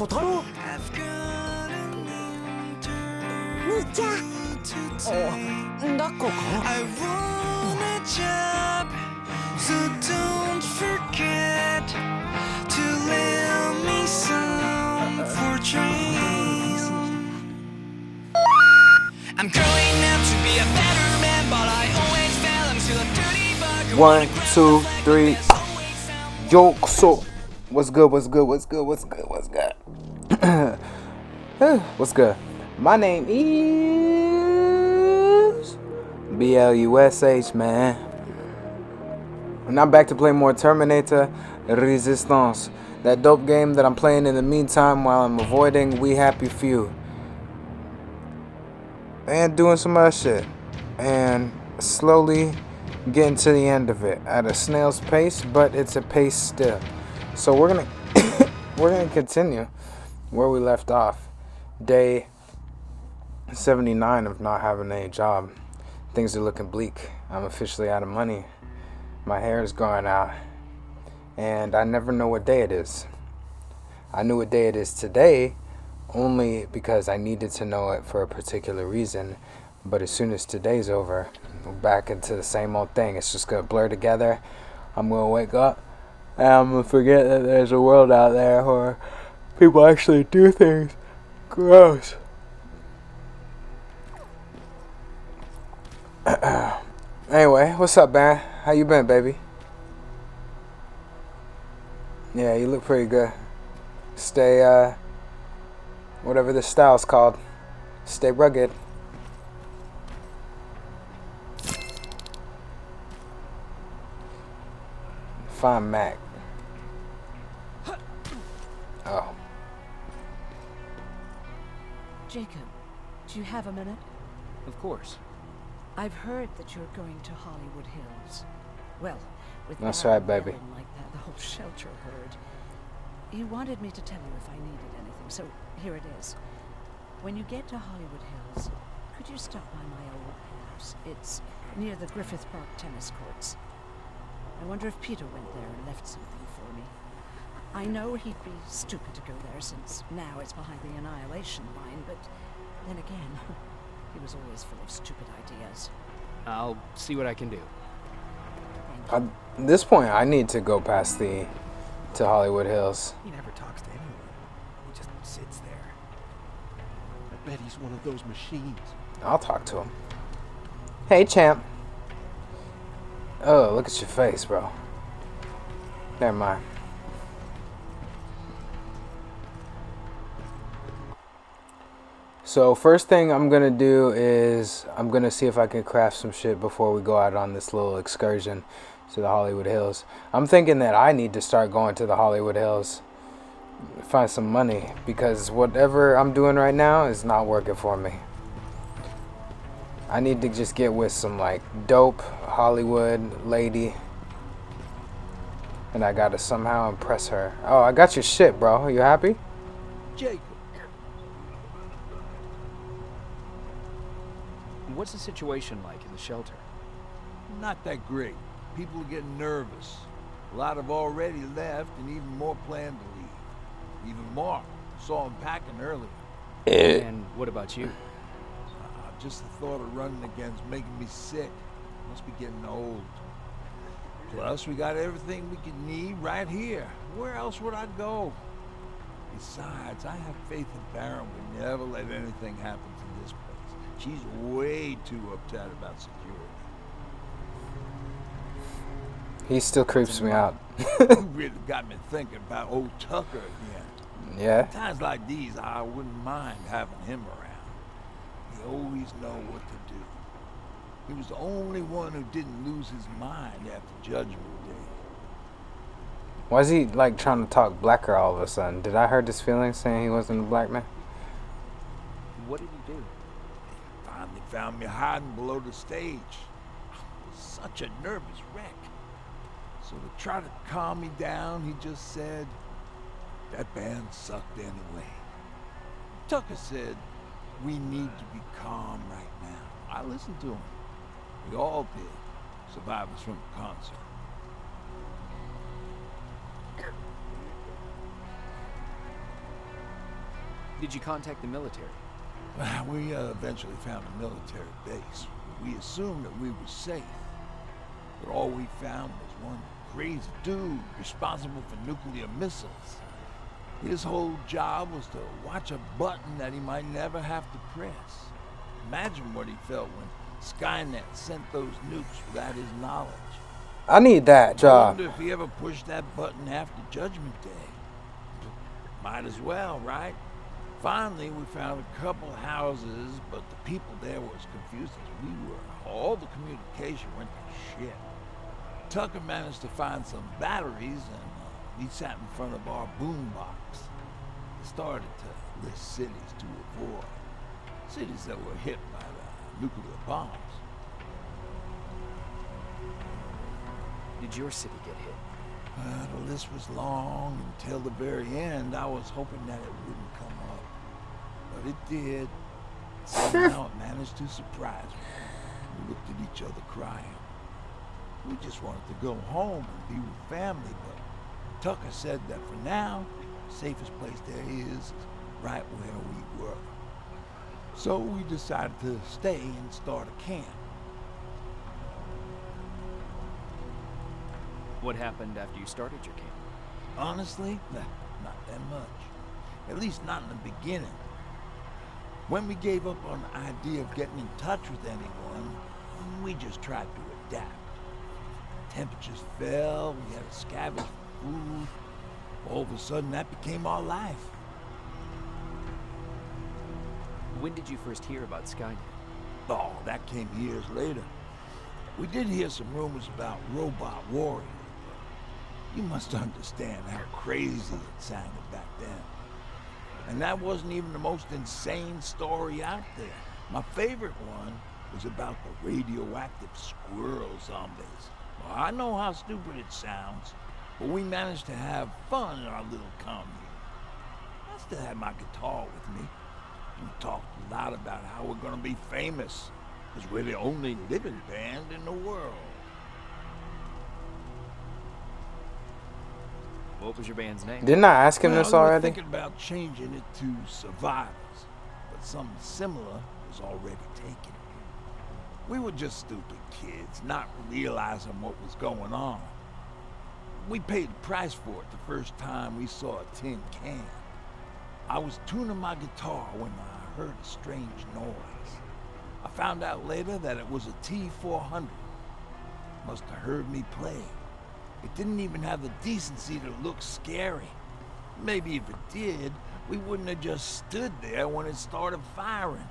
Kotaro? Mucha. Nako ka? I want a job, so don't forget to lend me some for train. I'm growing up to be a better man, but I always fell into a dirty bug. 1, 2, 3. Yo, so what's good? What's good? What's good? What's good? What's good? What's good? My name is BLUSH, man. And I'm back to play more Terminator Resistance. That dope game that I'm playing in the meantime while I'm avoiding We Happy Few. And doing some other shit. And slowly getting to the end of it at a snail's pace, but it's a pace still. So we're gonna continue where we left off. Day 79 of not having a job. Things are looking bleak. I'm officially out of money. My hair is growing out, and I never know what day it is. I knew what day it is today only because I needed to know it for a particular reason. But as soon as today's over, we're back into the same old thing. It's just gonna blur together. I'm gonna wake up and I'm gonna forget that there's a world out there where people actually do things. Gross. Anyway, what's up, man? How you been, baby? Yeah, you look pretty good. Stay, whatever this style's called. Stay rugged. Find Mac. Oh. Jacob, do you have a minute? Of course. I've heard that you're going to Hollywood Hills. Well, with That's Barry right, baby. yelling like that, the whole shelter heard. He wanted me to tell you if I needed anything, so here it is. When you get to Hollywood Hills, could you stop by my old house? It's near the Griffith Park tennis courts. I wonder if Peter went there and left something for me. I know he'd be stupid to go there since now it's behind the Annihilation Line, but then again, he was always full of stupid ideas. I'll see what I can do. At this point, I need to go past to Hollywood Hills. He never talks to anyone. He just sits there. I bet he's one of those machines. I'll talk to him. Hey, champ. Oh, look at your face, bro. Never mind. So first thing I'm gonna do is I'm gonna see if I can craft some shit before we go out on this little excursion to the Hollywood Hills. I'm thinking that I need to start going to the Hollywood Hills, find some money, because whatever I'm doing right now is not working for me. I need to just get with some like dope Hollywood lady, and I gotta somehow impress her. Oh, I got your shit, bro. You happy? Jacob. What's the situation like in the shelter? Not that great. People are getting nervous. A lot have already left, and even more plan to leave. Even more. Saw him packing earlier. And what about you? Just the thought of running again's making me sick. Must be getting old. Plus, we got everything we could need right here. Where else would I go? Besides, I have faith that Baron would never let anything happen to this place. She's way too uptight about security. He still creeps me out. You really got me thinking about old Tucker again. Yeah? Times like these, I wouldn't mind having him around. He always know what to do. He was the only one who didn't lose his mind after Judgment Day. Why is he like trying to talk blacker all of a sudden? Did I hurt his feelings saying he wasn't a black man? What did he do? Finally found me hiding below the stage. I was such a nervous wreck. So to try to calm me down, he just said, that band sucked anyway. Tucker said, we need to be calm right now. I listened to him. We all did. Survivors from the concert. Did you contact the military? We eventually found a military base. We assumed that we were safe. But all we found was one crazy dude responsible for nuclear missiles. His whole job was to watch a button that he might never have to press. Imagine what he felt when Skynet sent those nukes without his knowledge. I need that I job. wonder if he ever pushed that button after Judgment Day. Might as well, right? Finally, we found a couple houses, but the people there were as confused as we were. All the communication went to shit. Tucker managed to find some batteries, and we sat in front of our boombox. He started to list cities to avoid. Cities that were hit by the nuclear bombs. Did your city get hit? The list was long until the very end. I was hoping that it wouldn't come up. But it did. Somehow it managed to surprise me. We looked at each other crying. We just wanted to go home and be with family, but Tucker said that for now, the safest place there is right where we were. So we decided to stay and start a camp. What happened after you started your camp? Honestly, not that much. At least not in the beginning. When we gave up on the idea of getting in touch with anyone, we just tried to adapt. Temperatures fell, we had to scavenge for food. All of a sudden, that became our life. When did you first hear about Skynet? Oh, that came years later. We did hear some rumors about robot warriors. You must understand how crazy it sounded back then. And that wasn't even the most insane story out there. My favorite one was about the radioactive squirrel zombies. Well, I know how stupid it sounds, but we managed to have fun in our little commune. I still had my guitar with me. We talked a lot about how we're gonna be famous, because we're the only living band in the world. What was your band's name? Didn't I ask him Well, this we were already? thinking about changing it to Survivors, but something similar was already taken. We were just stupid kids, not realizing what was going on. We paid the price for it the first time we saw a tin can. I was tuning my guitar when I heard a strange noise. I found out later that it was a T-400. Must have heard me play. It didn't even have the decency to look scary. Maybe if it did, we wouldn't have just stood there when it started firing.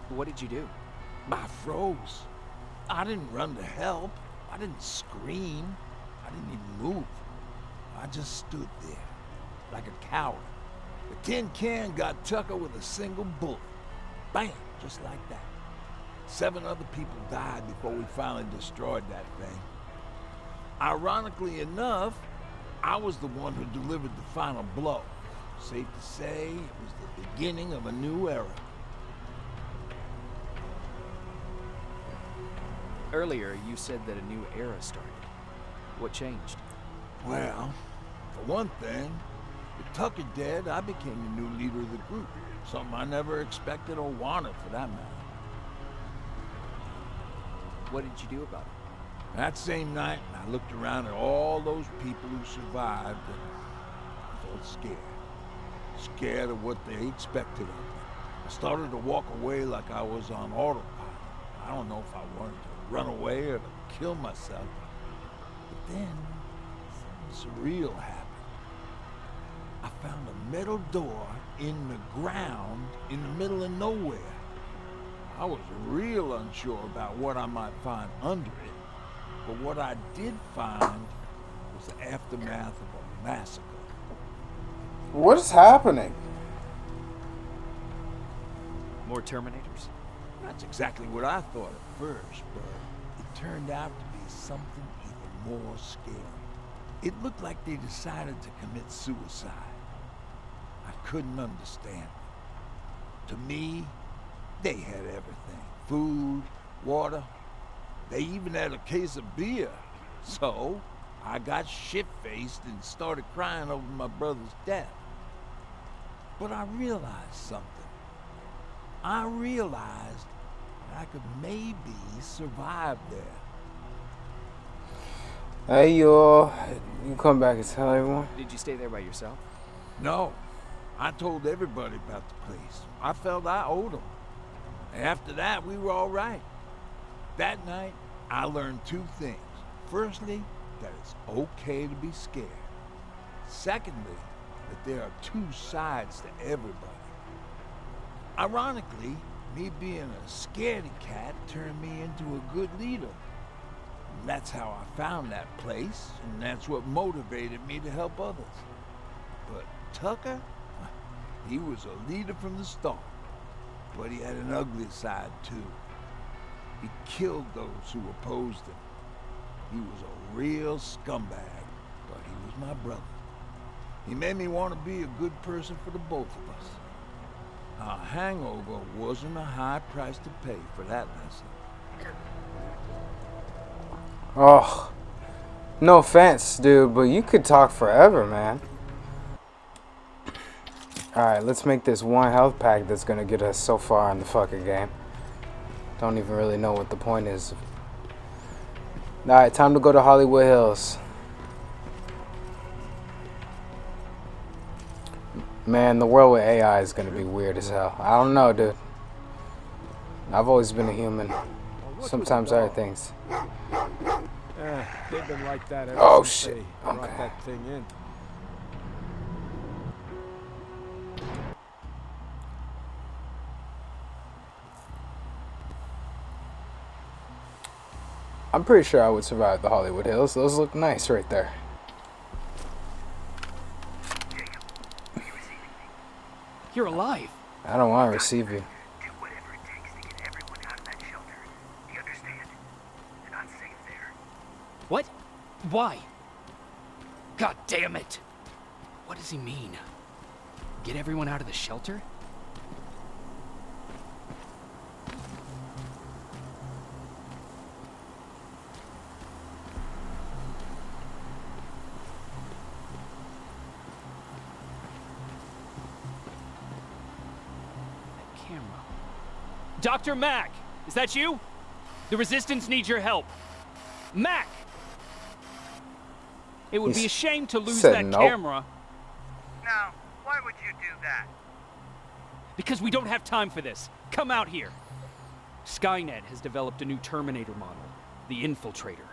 What did you do? I froze. I didn't run to help. I didn't scream. I didn't even move. I just stood there, like a coward. The tin can got Tucker with a single bullet. Bam, just like that. 7 other people died before we finally destroyed that thing. Ironically enough, I was the one who delivered the final blow. Safe to say, it was the beginning of a new era. Earlier, you said that a new era started. What changed? Well, for one thing, with Tucker dead, I became the new leader of the group. Something I never expected or wanted, for that matter. What did you do about it? That same night, I looked around at all those people who survived, and I felt scared. Scared of what they expected of me. I started to walk away like I was on autopilot. I don't know if I wanted to run away or to kill myself. But then, something surreal happened. I found a metal door in the ground in the middle of nowhere. I was real unsure about what I might find under it, but what I did find was the aftermath of a massacre. What is happening? More Terminators? That's exactly what I thought at first, but it turned out to be something even more scary. It looked like they decided to commit suicide. I couldn't understand it. To me, they had everything. Food, water. They even had a case of beer. So, I got shit-faced and started crying over my brother's death. But I realized something. I realized I could maybe survive there. Hey, y'all. You come back and tell everyone? Did you stay there by yourself? No, I told everybody about the place. I felt I owed them. After that, we were all right. That night, I learned two things. Firstly, that it's okay to be scared. Secondly, that there are two sides to everybody. Ironically, me being a scaredy cat turned me into a good leader. And that's how I found that place, and that's what motivated me to help others. But Tucker, he was a leader from the start. But he had an ugly side, too. He killed those who opposed him. He was a real scumbag, but he was my brother. He made me want to be a good person for the both of us. A hangover wasn't a high price to pay for that lesson. Oh, no offense, dude, but you could talk forever, man. Alright, let's make this one health pack that's gonna get us so far in the fucking game. Don't even really know what the point is. Alright, time to go to Hollywood Hills. Man, the world with AI is gonna be weird as hell. I don't know, dude. I've always been a human. Sometimes other things. They've been like that ever Oh, since shit. they brought Okay. that thing in. I'm pretty sure I would survive the Hollywood Hills. Those look nice right there. You're alive. I don't want to receive you. Do whatever it takes to get everyone out of that shelter. Do you understand? You're not safe there. What? Why? God damn it. What does he mean? Get everyone out of the shelter? Camera. Dr. Mack! Is that you? The Resistance needs your help. Mack! It would be a shame to lose said that nope. camera. Now, why would you do that? Because we don't have time for this. Come out here. Skynet has developed a new Terminator model, the Infiltrator.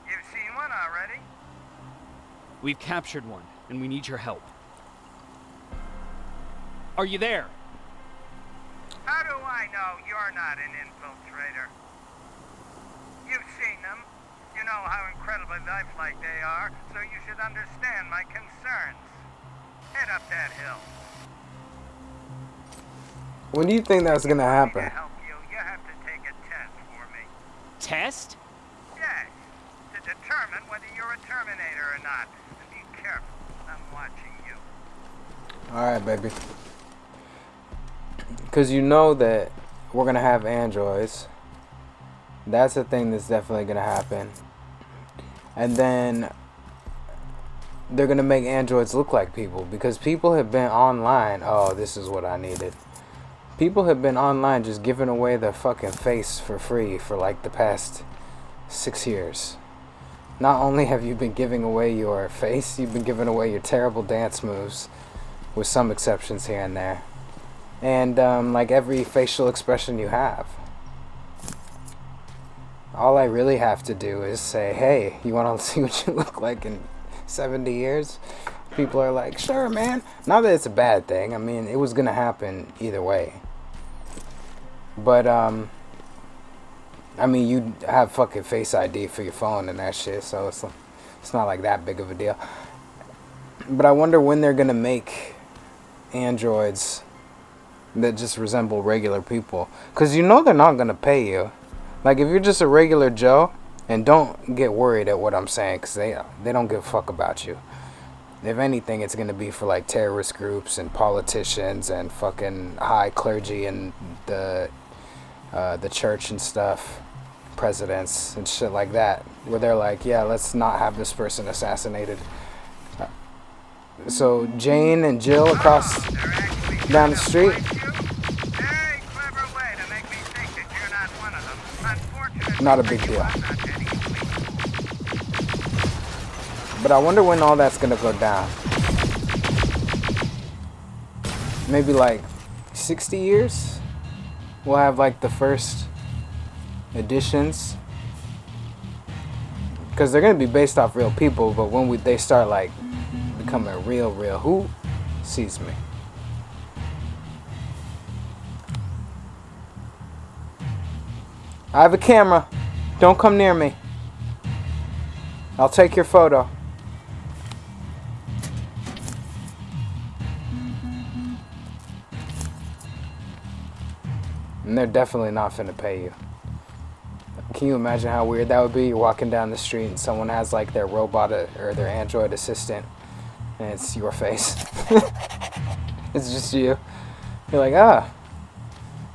You've seen one already? We've captured one, and we need your help. Are you there? How do I know you're not an infiltrator? You've seen them. You know how incredibly lifelike they are, so you should understand my concerns. Head up that hill. When do you think that's gonna To happen? help you, you have to take a test for me. Test? Yes, to determine whether you're a Terminator or not. And be careful, I'm watching you. Alright, baby. Because you know that we're gonna have androids. That's a thing that's definitely gonna happen. And then they're gonna make androids look like people, because people have been online. Oh, this is what I needed. People have been online just giving away their fucking face for free for like the past 6 years. Not only have you been giving away your face, you've been giving away your terrible dance moves, with some exceptions here and there. And like every facial expression you have. All I really have to do is say, hey, you want to see what you look like in 70 years? People are like, sure, man. Not that it's a bad thing. I mean, it was going to happen either way. But, I mean, you have fucking Face ID for your phone and that shit, so it's not like that big of a deal. But I wonder when they're going to make androids that just resemble regular people. Because you know they're not going to pay you. Like, if you're just a regular Joe, and don't get worried at what I'm saying, because they don't give a fuck about you. If anything, it's going to be for, like, terrorist groups and politicians and fucking high clergy and the church and stuff, presidents and shit like that, where they're like, yeah, let's not have this person assassinated. So Jane and Jill across down the street. Very clever way to make me think that you're not one of them. Unfortunately, Not a big for you, deal. I'm not any. But I wonder when all that's gonna go down. Maybe like 60 years? We'll have like the first editions. Because they're gonna be based off real people, but when they start like becoming real, who sees me? I have a camera. Don't come near me. I'll take your photo. And they're definitely not finna pay you. Can you imagine how weird that would be? You're walking down the street and someone has like their robot or their android assistant and it's your face. It's just you. You're like, ah.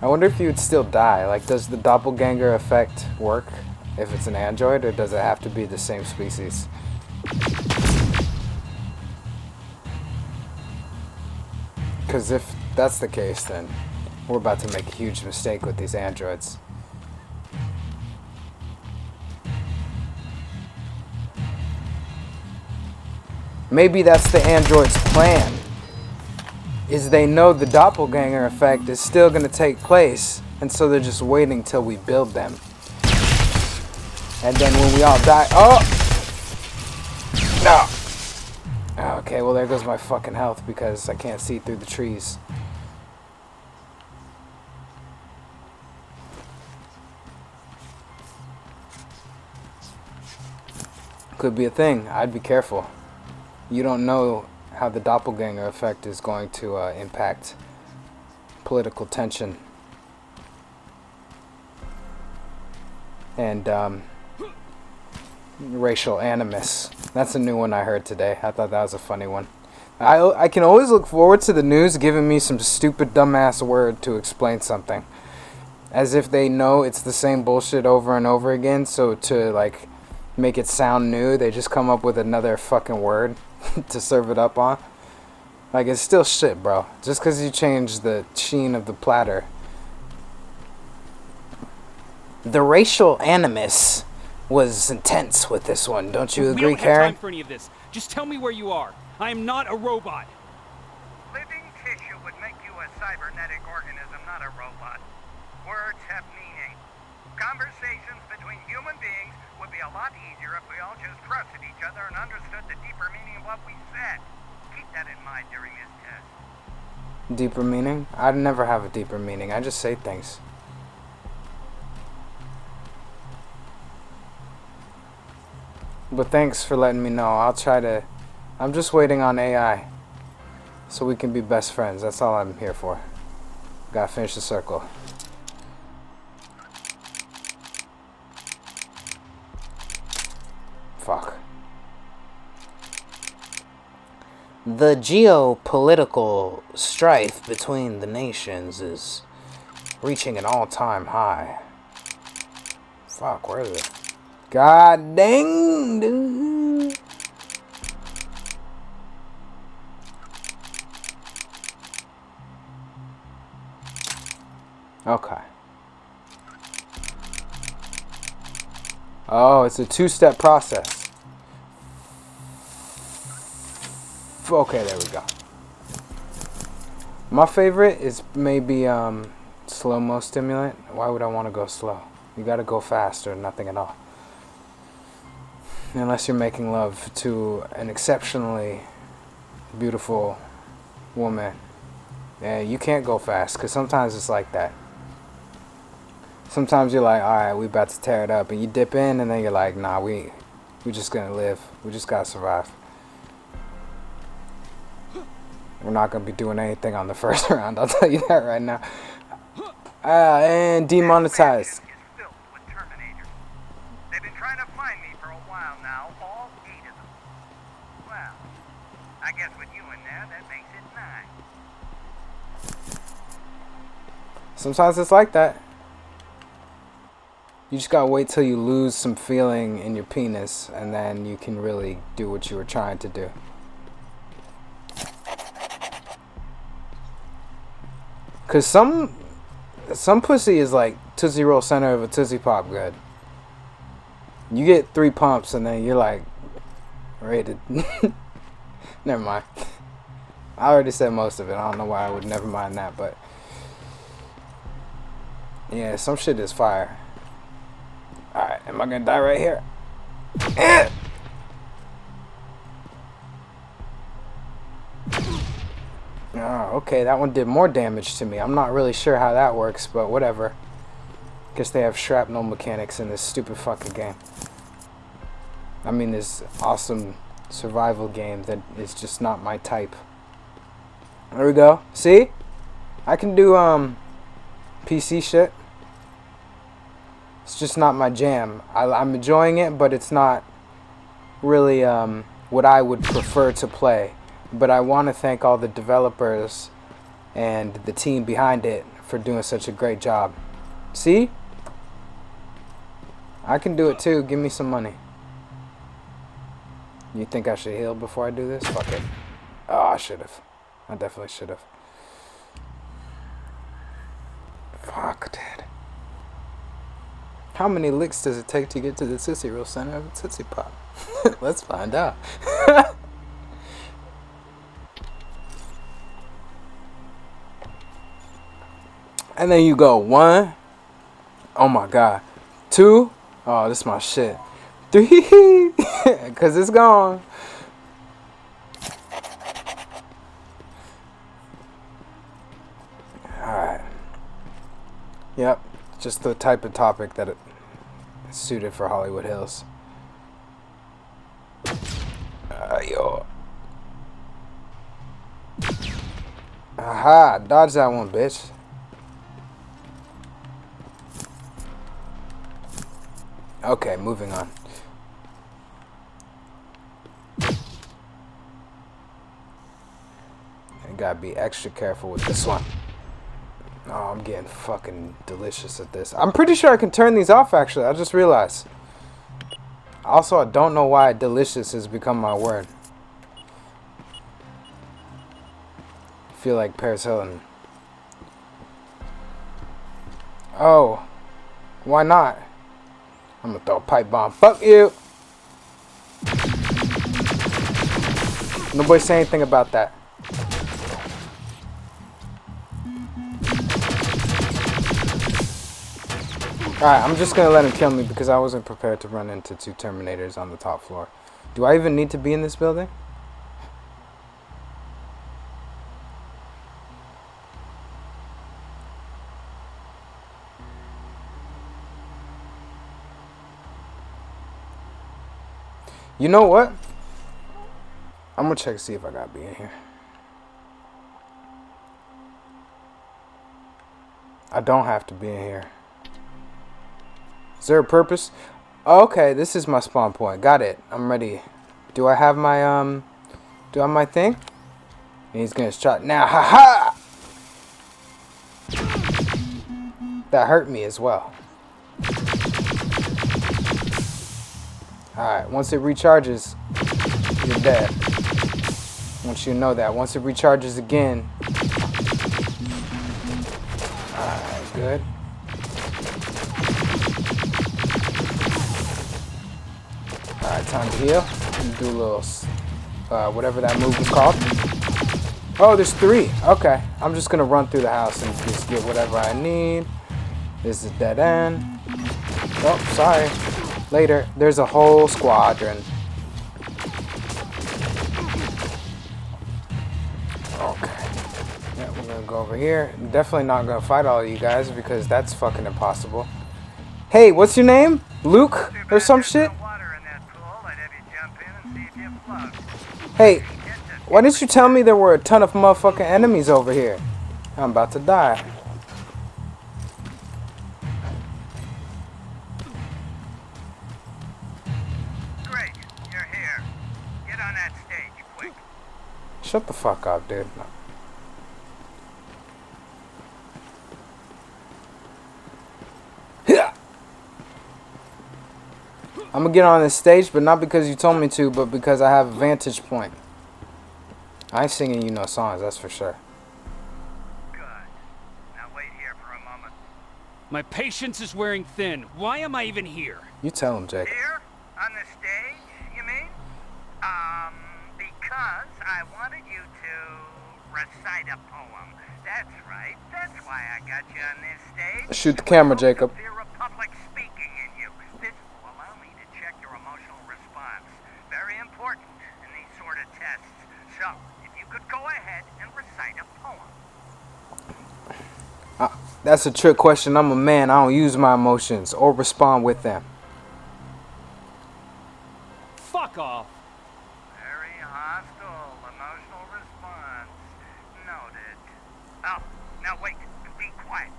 I wonder if you would still die. Like, does the doppelganger effect work if it's an android, or does it have to be the same species? Because if that's the case, then we're about to make a huge mistake with these androids. Maybe that's the android's plan. Is they know the doppelganger effect is still going to take place, and so they're just waiting till we build them. And then when we all die, oh! No! Okay, well there goes my fucking health because I can't see through the trees. Could be a thing. I'd be careful. You don't know how the doppelganger effect is going to impact political tension and racial animus. That's a new one I heard today. I thought that was a funny one. I can always look forward to the news giving me some stupid dumbass word to explain something, as if they know it's the same bullshit over and over again, so to like make it sound new, they just come up with another fucking word to serve it up on. Like, it's still shit, bro. Just because you change the sheen of the platter. The racial animus was intense with this one. Don't you agree, We don't have Karen? time for any of this. Just tell me where you are. I am not a robot. Living tissue would make you a cybernetic organism, not a robot. Words have meaning. Conversations between human beings would be a lot easier if we all just trusted each other and understood the deeper meaning of what we said. Keep that in mind during this test. Deeper meaning? I'd never have a deeper meaning. I just say things. But thanks for letting me know. I'll try to... I'm just waiting on AI. So we can be best friends. That's all I'm here for. Gotta finish the circle. Fuck. The geopolitical strife between the nations is reaching an all-time high. Fuck, where is it? God dang, dude. Okay. Oh, it's a two-step process. Okay, there we go. My favorite is maybe slow-mo stimulant. Why would I want to go slow? You gotta go fast or nothing at all. Unless you're making love to an exceptionally beautiful woman. Yeah, you can't go fast, because sometimes it's like that. Sometimes you're like, alright, we about to tear it up, and you dip in, and then you're like, nah, we just gonna live. We just gotta survive. We're not gonna be doing anything on the first round, I'll tell you that right now. And demonetized. Is filled with Terminators. They've been trying to find me for a while now, all 8 of them. Well, I guess with you in there, that makes it 9. Sometimes it's like that. You just gotta wait till you lose some feeling in your penis, and then you can really do what you were trying to do. Cause some pussy is like Tootsie Roll center of a Tootsie Pop good. You get 3 pumps and then you're like rated. Never mind. I already said most of it. I don't know why I would never mind that, but yeah, some shit is fire. Alright, am I gonna die right here? Oh, okay, that one did more damage to me. I'm not really sure how that works, but whatever. Guess they have shrapnel mechanics in this stupid fucking game. I mean, this awesome survival game that is just not my type. There we go. See? I can do PC shit. It's just not my jam. I'm enjoying it, but it's not really what I would prefer to play. But I want to thank all the developers and the team behind it for doing such a great job. See? I can do it too. Give me some money. You think I should heal before I do this? Fuck it. Oh, I should have. I definitely should have. Fuck, dude. How many licks does it take to get to the Tootsie Roll center of a Tootsie Pop? Let's find out. And then you go 1. Oh my god. 2. Oh, this is my shit. 3. Because it's gone. Alright. Yep. Just the type of topic that is suited for Hollywood Hills. Yo. Aha. Dodge that one, bitch. Okay, moving on. I gotta be extra careful with this one. Oh, I'm getting fucking delicious at this. I'm pretty sure I can turn these off, actually. I just realized. Also, I don't know why delicious has become my word. I feel like Paris Hilton. Oh. Why not? I'm gonna throw a pipe bomb. Fuck you! Nobody say anything about that. Alright, I'm just gonna let him kill me because I wasn't prepared to run into 2 Terminators on the top floor. Do I even need to be in this building? You know what? I'm gonna check to see if I gotta be in here. I don't have to be in here. Is there a purpose? Oh, okay, this is my spawn point. Got it. I'm ready. Do I have my do I have my thing? And he's gonna shot now. Ha ha! That hurt me as well. Alright, once it recharges, you're dead. I want you to know that. Once it recharges again. Alright, good. Alright, time to heal. Do a little, whatever that move was called. Oh, there's 3. Okay, I'm just gonna run through the house and just get whatever I need. This is a dead end. Oh, sorry. Later, there's a whole squadron. Okay. Yeah, we're gonna go over here. I'm definitely not gonna fight all of you guys because that's fucking impossible. Hey, what's your name? Luke or some shit? Hey, why didn't you tell me there were a ton of motherfucking enemies over here? I'm about to die. Great, you're here. Get on that stage, quick. Shut the fuck up, dude. I'm gonna get on this stage, but not because you told me to, but because I have a vantage point. I ain't singing you no songs, that's for sure. Good. My patience is wearing thin. Why am I even here? You tell him, Jake. Here? On the stage, you mean? Because I wanted you to recite a poem. That's right. That's why I got you on this stage. Shoot the camera, Jacob. Fear of public speaking in you. This will allow me to check your emotional response. Very important in these sort of tests. So, if you could go ahead and recite a poem. That's a trick question. I'm a man. I don't use my emotions or respond with them. Fuck off. Very hostile emotional response. Noted. Oh, now wait. Be quiet.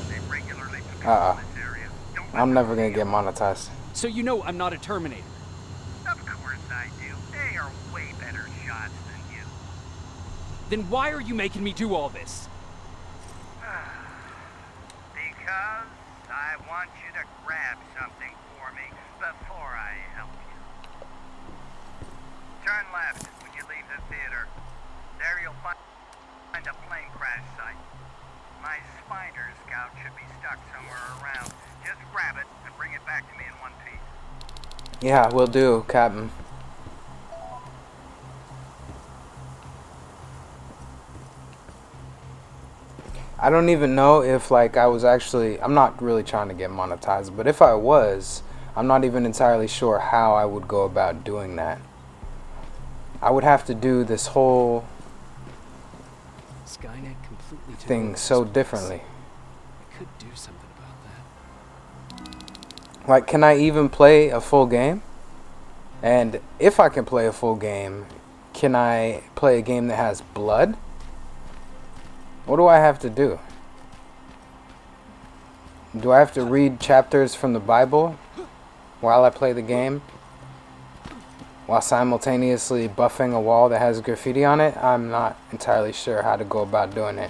They regularly patrol this area. Don't let I'm them never gonna see get you. monetized. So you know I'm not a Terminator. Of course I do. They are way better shots than you. Then why are you making me do all this? Because I want you to grab something for me before I help you. Turn left when you leave the theater. There you'll find a plane crash site. My spider scout should be stuck somewhere around. Just grab it and bring it back to me in one piece. Yeah, will do, Captain. I don't even know if like I was actually, I'm not really trying to get monetized, but if I was, I'm not even entirely sure how I would go about doing that. I would have to do this whole Skynet completely took thing over so this place. differently. I could do something about that. Like, can I even play a full game? And if I can play a full game, can I play a game that has blood? What do I have to do? Do I have to read chapters from the Bible while I play the game? While simultaneously buffing a wall that has graffiti on it? I'm not entirely sure how to go about doing it.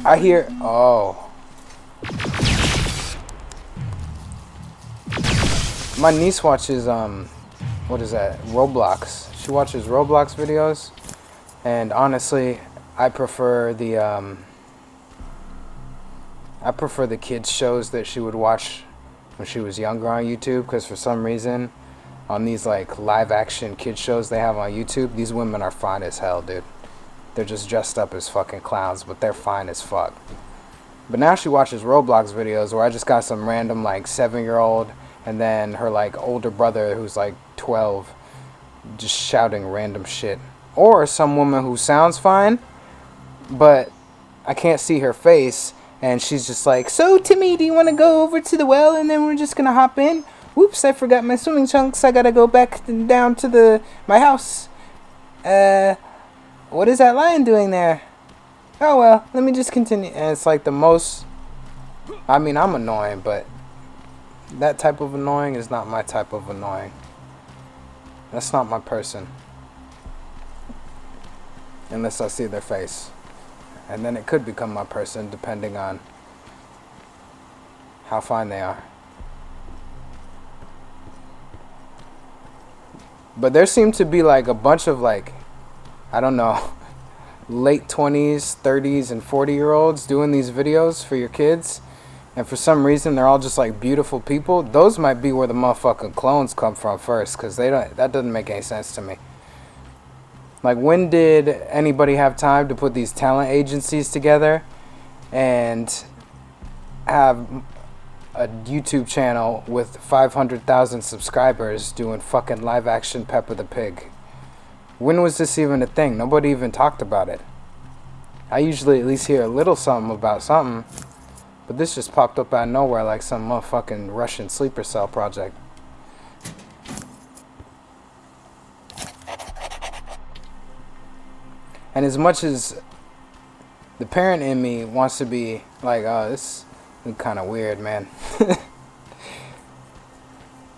I hear... Oh. My niece watches, what is that? Roblox. She watches Roblox videos. And honestly, I prefer the kids shows that she would watch when she was younger on YouTube, because for some reason on these like live action kids shows they have on YouTube, these women are fine as hell, dude. They're just dressed up as fucking clowns, but they're fine as fuck. But now she watches Roblox videos where I just got some random like 7-year-old and then her like older brother who's like 12 just shouting random shit. Or some woman who sounds fine, but I can't see her face, and she's just like, "So, Timmy, do you want to go over to the well, and then we're just going to hop in? Whoops, I forgot my swimming trunks. I got to go back down to my house. What is that lion doing there? Oh, well, let me just continue." And it's like the most... I mean, I'm annoying, but that type of annoying is not my type of annoying. That's not my person. Unless I see their face. And then it could become my person depending on how fine they are. But there seem to be like a bunch of like, I don't know, late 20s, 30s, and 40-year-olds doing these videos for your kids. And for some reason they're all just like beautiful people. Those might be where the motherfucking clones come from first, because that doesn't make any sense to me. Like, when did anybody have time to put these talent agencies together and have a YouTube channel with 500,000 subscribers doing fucking live action Peppa the Pig? When was this even a thing? Nobody even talked about it. I usually at least hear a little something about something, but this just popped up out of nowhere like some motherfucking Russian sleeper cell project. And as much as the parent in me wants to be like, "Oh, this is kind of weird, man,"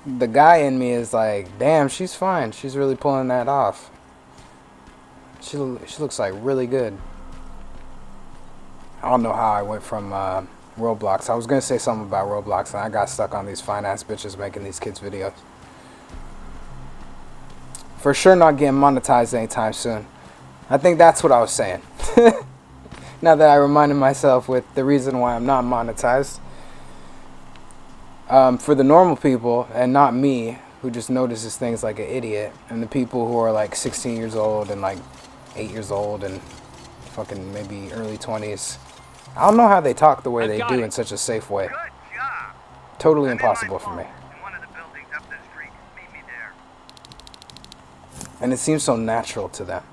the guy in me is like, "Damn, she's fine. She's really pulling that off. She looks like really good." I don't know how I went from Roblox. I was going to say something about Roblox, and I got stuck on these fine-ass bitches making these kids videos. For sure not getting monetized anytime soon. I think that's what I was saying. Now that I reminded myself with the reason why I'm not monetized. For the normal people, and not me, who just notices things like an idiot, and the people who are like 16 years old and like 8 years old and fucking maybe early 20s. I don't know how they talk the way they do in such a safe way. Good job. Totally I'm in my impossible for me. vault in one of the buildings up the street. Meet me there. And it seems so natural to them.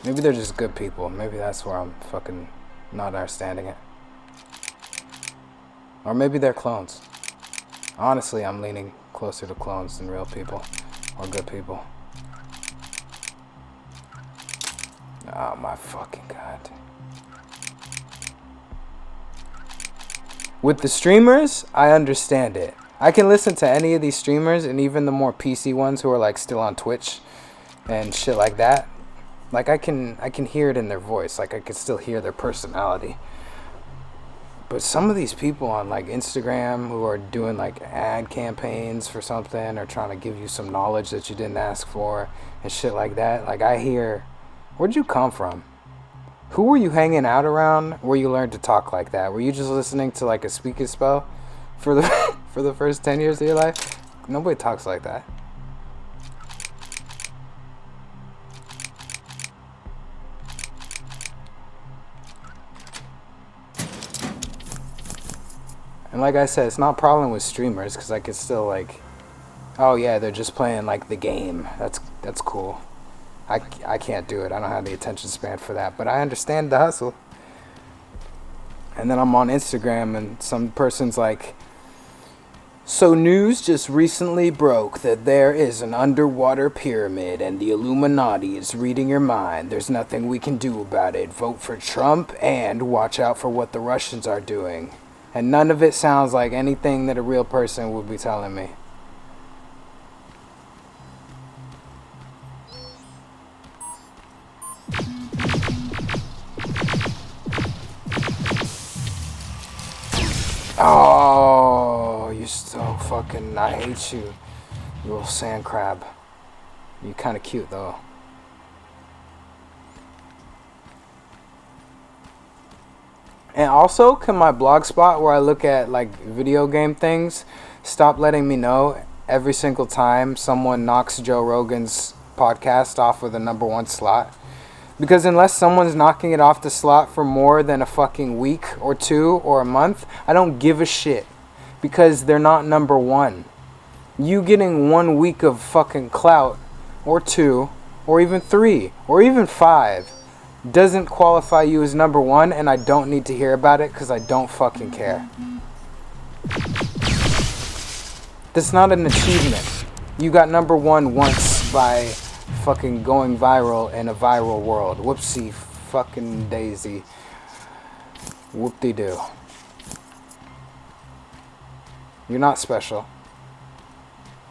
Maybe they're just good people. Maybe that's where I'm fucking not understanding it. Or maybe they're clones. Honestly, I'm leaning closer to clones than real people. Or good people. Oh my fucking god. With the streamers, I understand it. I can listen to any of these streamers, and even the more PC ones who are like still on Twitch and shit like that. Like I can hear it in their voice. Like I can still hear their personality. But some of these people on like Instagram who are doing like ad campaigns for something or trying to give you some knowledge that you didn't ask for and shit like that. Like I hear, where'd you come from? Who were you hanging out around where you learned to talk like that? Were you just listening to like a speaking spell for the for the first 10 years of your life? Nobody talks like that. And like I said, it's not a problem with streamers because I could still like, oh yeah, they're just playing like the game. That's cool. I can't do it. I don't have the attention span for that. But I understand the hustle. And then I'm on Instagram and some person's like, so news just recently broke that there is an underwater pyramid and the Illuminati is reading your mind. There's nothing we can do about it. Vote for Trump and watch out for what the Russians are doing. And none of it sounds like anything that a real person would be telling me. Oh, you're so fucking... I hate you, you little sand crab. You're kind of cute, though. And also, can my blogspot where I look at like video game things stop letting me know every single time someone knocks Joe Rogan's podcast off of the #1 slot? Because unless someone's knocking it off the slot for more than a fucking week or 2 or a month, I don't give a shit. Because they're not #1. You getting 1 week of fucking clout, or 2, or even 3, or even 5, doesn't qualify you as #1, and I don't need to hear about it because I don't fucking care. That's not an achievement. You got #1 once by fucking going viral in a viral world. Whoopsie fucking daisy. Whoop-de-doo. You're not special.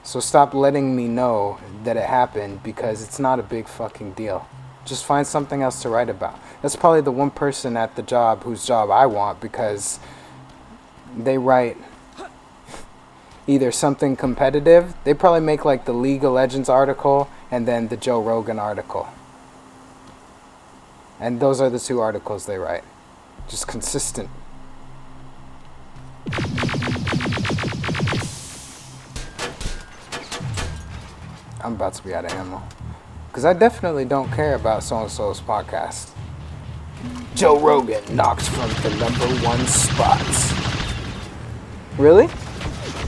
So stop letting me know that it happened because it's not a big fucking deal. Just find something else to write about. That's probably the one person at the job whose job I want because they write either something competitive. They probably make like the League of Legends article and then the Joe Rogan article. And those are the 2 articles they write. Just consistent. I'm about to be out of ammo. Because I definitely don't care about so-and-so's podcast. Joe Rogan knocks from the #1 spots. Really?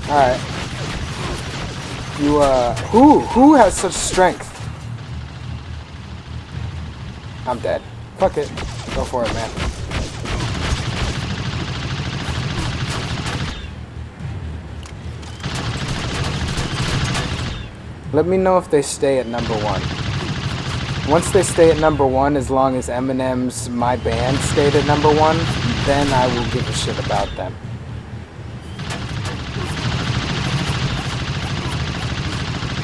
Alright. You, who has such strength? I'm dead. Fuck it. Go for it, man. Let me know if they stay at #1. Once they stay at #1, as long as Eminem's My Band stayed at #1, then I will give a shit about them.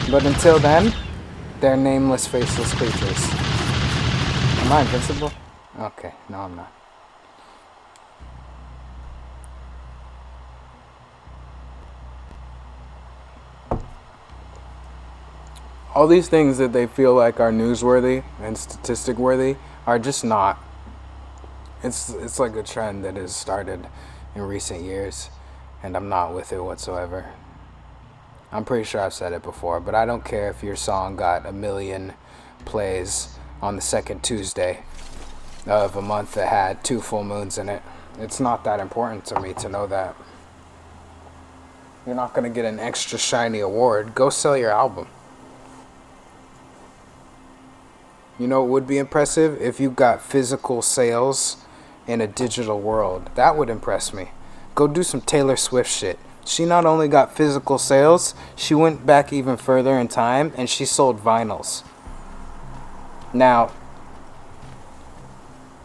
But until then, they're nameless, faceless creatures. Am I invincible? Okay, no I'm not. All these things that they feel like are newsworthy and statistic worthy are just not. It's like a trend that has started in recent years, and I'm not with it whatsoever. I'm pretty sure I've said it before, but I don't care if your song got 1 million plays on the second Tuesday of a month that had 2 full moons in it. It's not that important to me to know that. You're not going to get an extra shiny award. Go sell your album. You know, it would be impressive if you got physical sales in a digital world. That would impress me. Go do some Taylor Swift shit. She not only got physical sales, she went back even further in time and she sold vinyls. Now,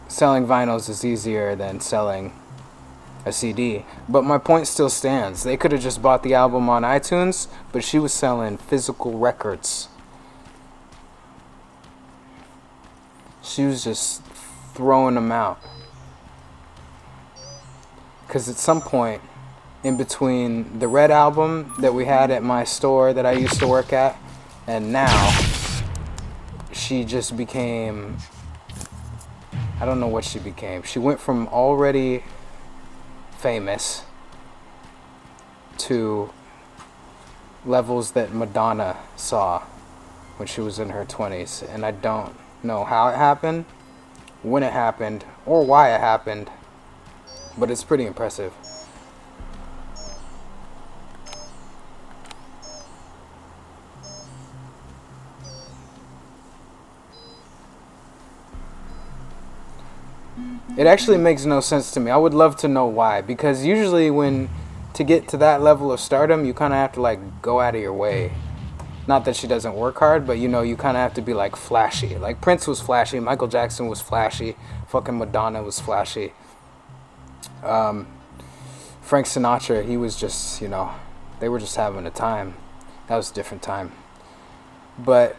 selling vinyls is easier than selling a CD, but my point still stands. They could have just bought the album on iTunes, but she was selling physical records. She was just throwing them out. Because at some point, in between the Red album that we had at my store that I used to work at, and now, she just became, I don't know what she became. She went from already famous to levels that Madonna saw when she was in her 20s. And I don't know how it happened, when it happened, or why it happened, but it's pretty impressive. It actually makes no sense to me. I would love to know why, because usually to get to that level of stardom, you kind of have to like go out of your way. Not that she doesn't work hard, but you know, you kind of have to be like flashy. Like Prince was flashy, Michael Jackson was flashy, fucking Madonna was flashy. Frank Sinatra, he was just, you know, they were just having a time. That was a different time. But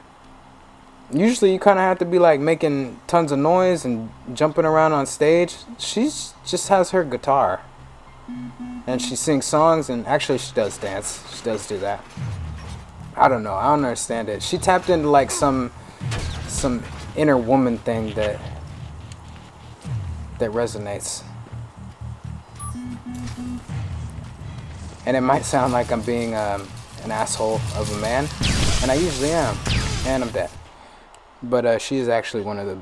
usually you kind of have to be like making tons of noise and jumping around on stage. She just has her guitar. And she sings songs, and actually she does dance. She does do that. I don't know. I don't understand it. She tapped into like some inner woman thing that resonates. And it might sound like I'm being an asshole of a man, and I usually am, and I'm dead. But she is actually one of the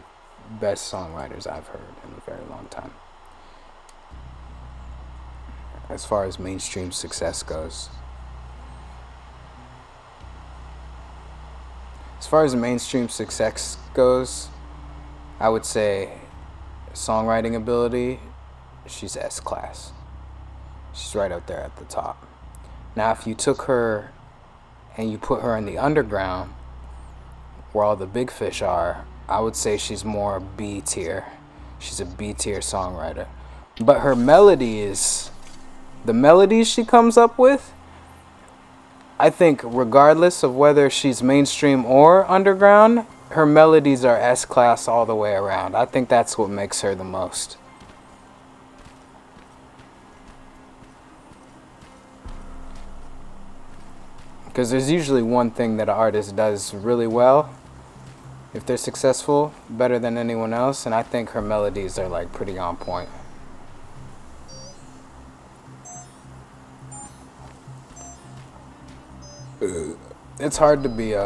best songwriters I've heard in a very long time. As far as mainstream success goes. As far as mainstream success goes, I would say songwriting ability, she's S-class. She's right up there at the top. Now, if you took her and you put her in the underground, where all the big fish are, I would say she's more B tier. She's a B tier songwriter. But her melodies, the melodies she comes up with, I think regardless of whether she's mainstream or underground, her melodies are S-class all the way around. I think that's what makes her the most. Because there's usually one thing that an artist does really well, if they're successful, better than anyone else, and I think her melodies are like pretty on point. It's hard to be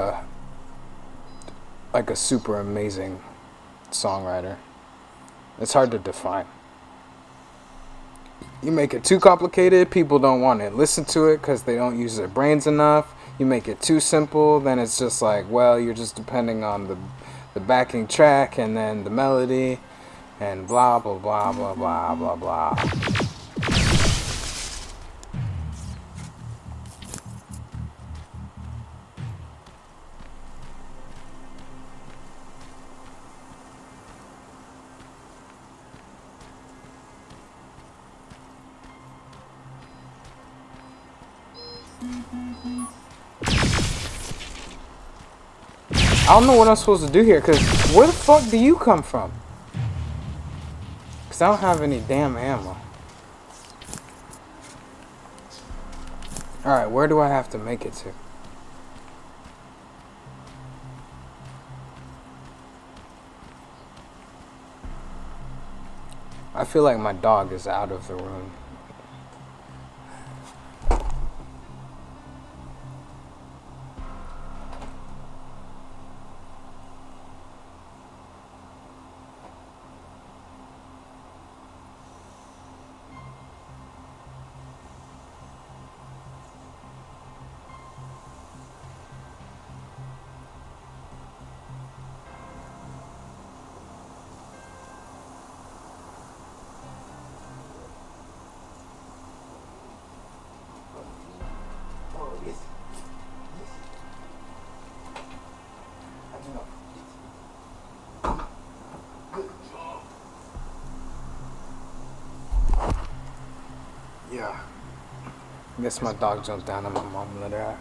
like a super amazing songwriter. It's hard to define. You make it too complicated, people don't want to listen to it because they don't use their brains enough. You make it too simple, then it's just like, well, you're just depending on the backing track and then the melody and blah, blah, blah, blah, blah, blah, blah. I don't know what I'm supposed to do here, because where the fuck do you come from? Because I don't have any damn ammo. Alright, where do I have to make it to? I feel like my dog is out of the room. Yeah. I guess my dog jumped down and my mom let her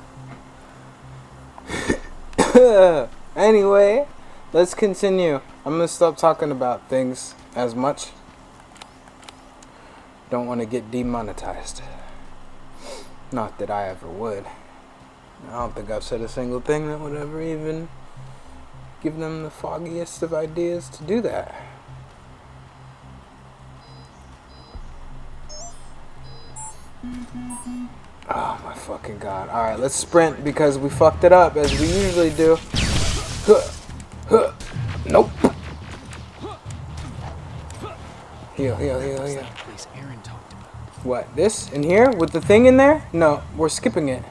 out. Anyway, let's continue. I'm gonna stop talking about things as much. Don't want to get demonetized. Not that I ever would. I don't think I've said a single thing that would ever even give them the foggiest of ideas to do that. Oh my fucking god. Alright, let's sprint because we fucked it up as we usually do. Nope. Heal. Place Aaron talked about. What, this? In here? With the thing in there? No, we're skipping it.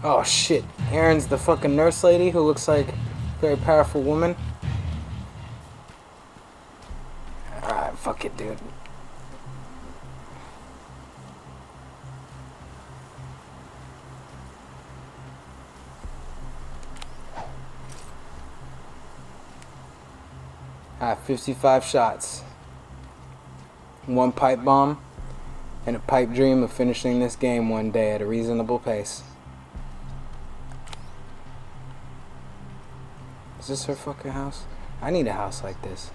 Oh shit. Erin's the fucking nurse lady who looks like a very powerful woman. Alright, fuck it, dude. I have 55 shots. One pipe bomb and a pipe dream of finishing this game one day at a reasonable pace. Is this her fucking house? I need a house like this.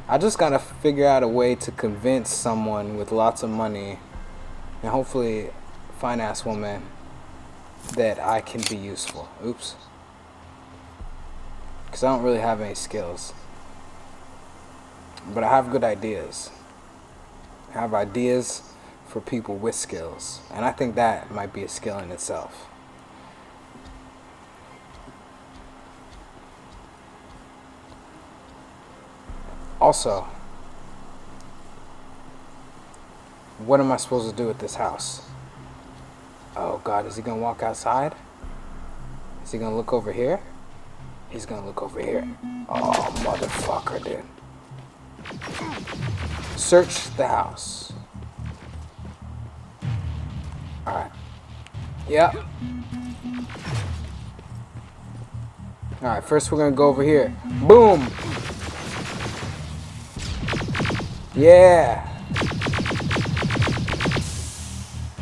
I just gotta figure out a way to convince someone with lots of money and hopefully a fine-ass woman that I can be useful. Oops. Because I don't really have any skills. But I have good ideas. I have ideas for people with skills. And I think that might be a skill in itself. Also, what am I supposed to do with this house? Oh god, is he gonna walk outside? Is he gonna look over here? He's gonna look over here. Oh, motherfucker, dude. Search the house. Alright. Yep. Alright, first we're gonna go over here. Boom! Yeah!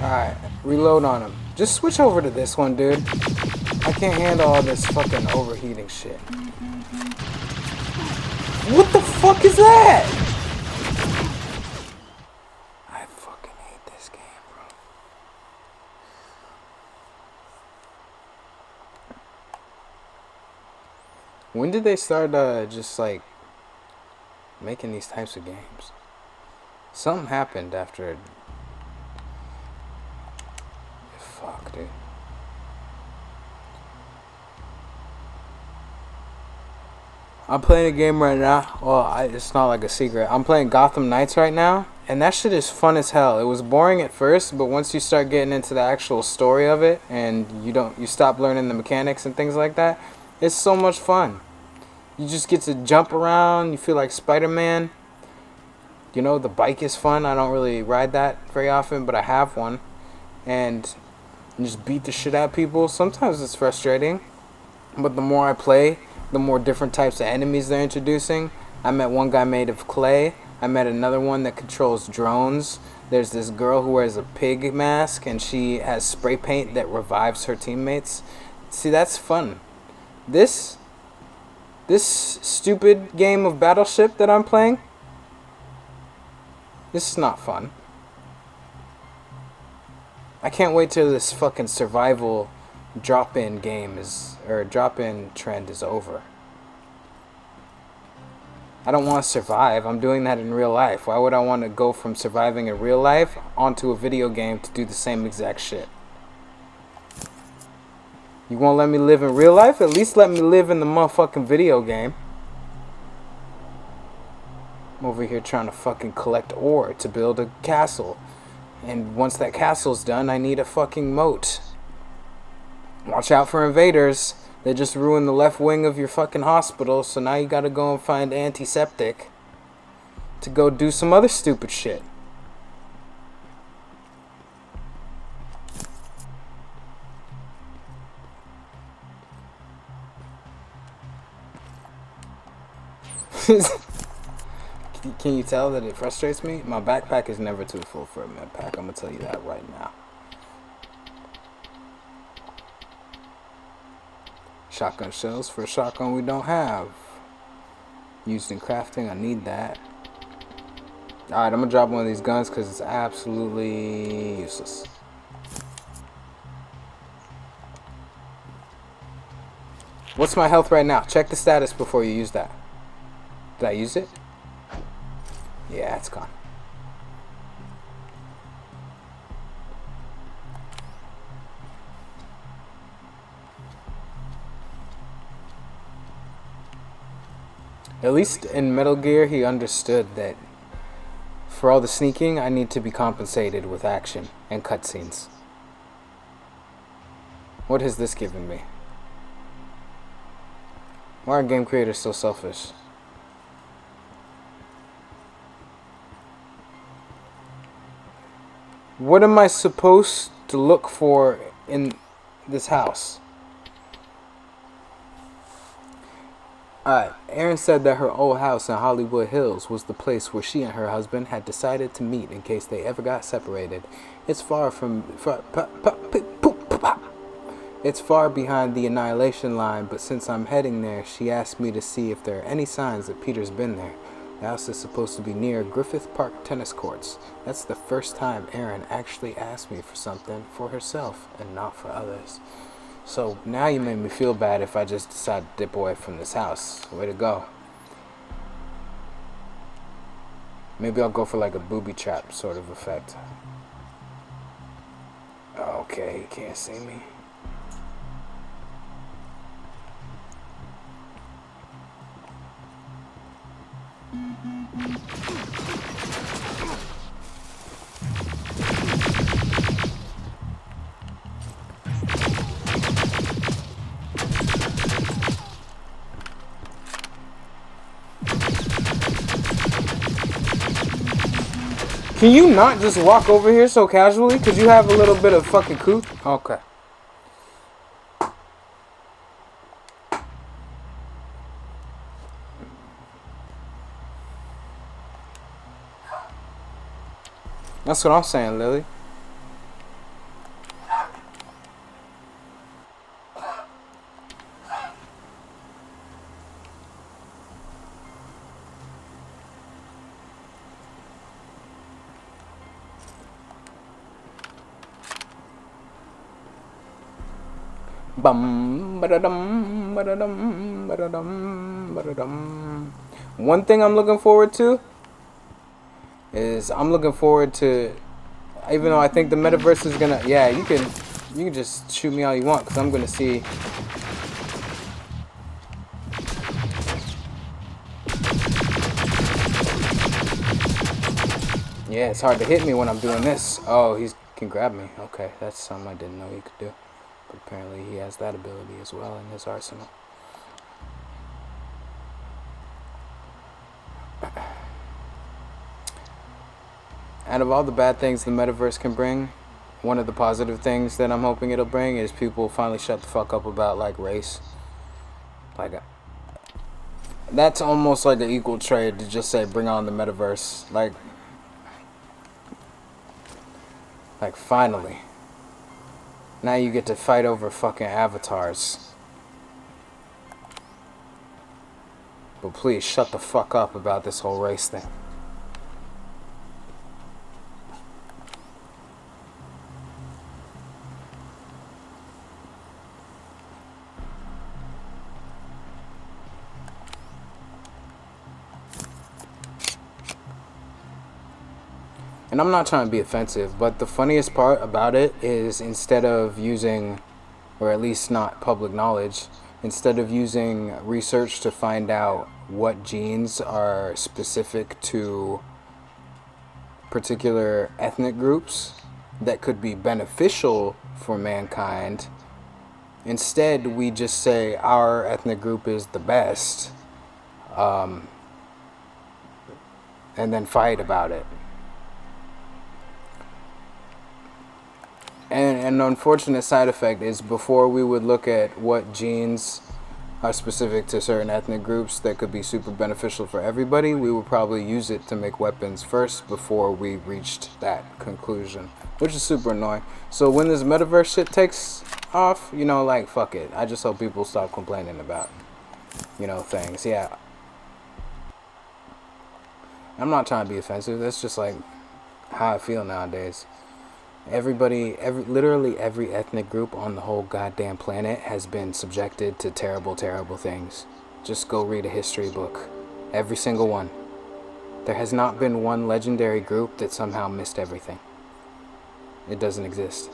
Alright, reload on him. Just switch over to this one, dude. I can't handle all this fucking overheating shit. What the fuck is that? I fucking hate this game, bro. When did they start just like making these types of games? Something happened after. Fuck, dude. I'm playing a game right now. Well, it's not like a secret. I'm playing Gotham Knights right now, and that shit is fun as hell. It was boring at first, but once you start getting into the actual story of it, and you stop learning the mechanics and things like that, it's so much fun. You just get to jump around. You feel like Spider-Man. You know, the bike is fun. I don't really ride that very often, but I have one, and just beat the shit out of people. Sometimes it's frustrating, but the more I play, the more different types of enemies they're introducing. I met one guy made of clay. I met another one that controls drones. There's this girl who wears a pig mask and she has spray paint that revives her teammates. See, that's fun. This stupid game of Battleship that I'm playing, this is not fun. I can't wait till this fucking survival drop-in trend is over. I don't want to survive. I'm doing that in real life. Why would I want to go from surviving in real life onto a video game to do the same exact shit? You won't let me live in real life? At least let me live in the motherfucking video game. I'm over here trying to fucking collect ore to build a castle. And once that castle's done, I need a fucking moat. Watch out for invaders. They just ruined the left wing of your fucking hospital, so now you gotta go and find antiseptic to go do some other stupid shit. Can you tell that it frustrates me? My backpack is never too full for a med pack. I'm gonna tell you that right now. Shotgun shells for a shotgun we don't have. Used in crafting, I need that. Alright, I'm gonna drop one of these guns because it's absolutely useless. What's my health right now? Check the status before you use that. Did I use it? Yeah, it's gone. At least in Metal Gear, he understood that for all the sneaking, I need to be compensated with action and cutscenes. What has this given me? Why are game creators so selfish? What am I supposed to look for in this house? Alright, Erin said that her old house in Hollywood Hills was the place where she and her husband had decided to meet in case they ever got separated. It's far behind the annihilation line, but since I'm heading there, she asked me to see if there are any signs that Peter's been there. The house is supposed to be near Griffith Park tennis courts. That's the first time Erin actually asked me for something for herself and not for others. So now you made me feel bad if I just decide to dip away from this house. Way to go. Maybe I'll go for like a booby trap sort of effect. Okay, you can't see me. Can you not just walk over here so casually? Could you have a little bit of fucking couth? Okay. That's what I'm saying, Lily. Bum, ba-da-dum, ba-da-dum, ba-da-dum, ba-da-dum. One thing I'm looking forward to is even though I think the metaverse is gonna, yeah, you can just shoot me all you want because I'm gonna see. Yeah, it's hard to hit me when I'm doing this. Oh, he can grab me. Okay, that's something I didn't know he could do. But apparently he has that ability as well in his arsenal. Out of all the bad things the metaverse can bring, one of the positive things that I'm hoping it'll bring is people finally shut the fuck up about like race. Like that's almost like an equal trade to just say bring on the metaverse. Like finally. Now you get to fight over fucking avatars. But please shut the fuck up about this whole race thing. And I'm not trying to be offensive, but the funniest part about it is instead of using, or at least not public knowledge, instead of using research to find out what genes are specific to particular ethnic groups that could be beneficial for mankind, instead we just say our ethnic group is the best, and then fight about it. And an unfortunate side effect is before we would look at what genes are specific to certain ethnic groups that could be super beneficial for everybody, we would probably use it to make weapons first before we reached that conclusion, which is super annoying. So when this metaverse shit takes off, you know, like, fuck it. I just hope people stop complaining about, you know, things. Yeah. I'm not trying to be offensive. That's just like how I feel nowadays. Literally every ethnic group on the whole goddamn planet has been subjected to terrible, terrible things. Just go read a history book. Every single one. There has not been one legendary group that somehow missed everything. It doesn't exist.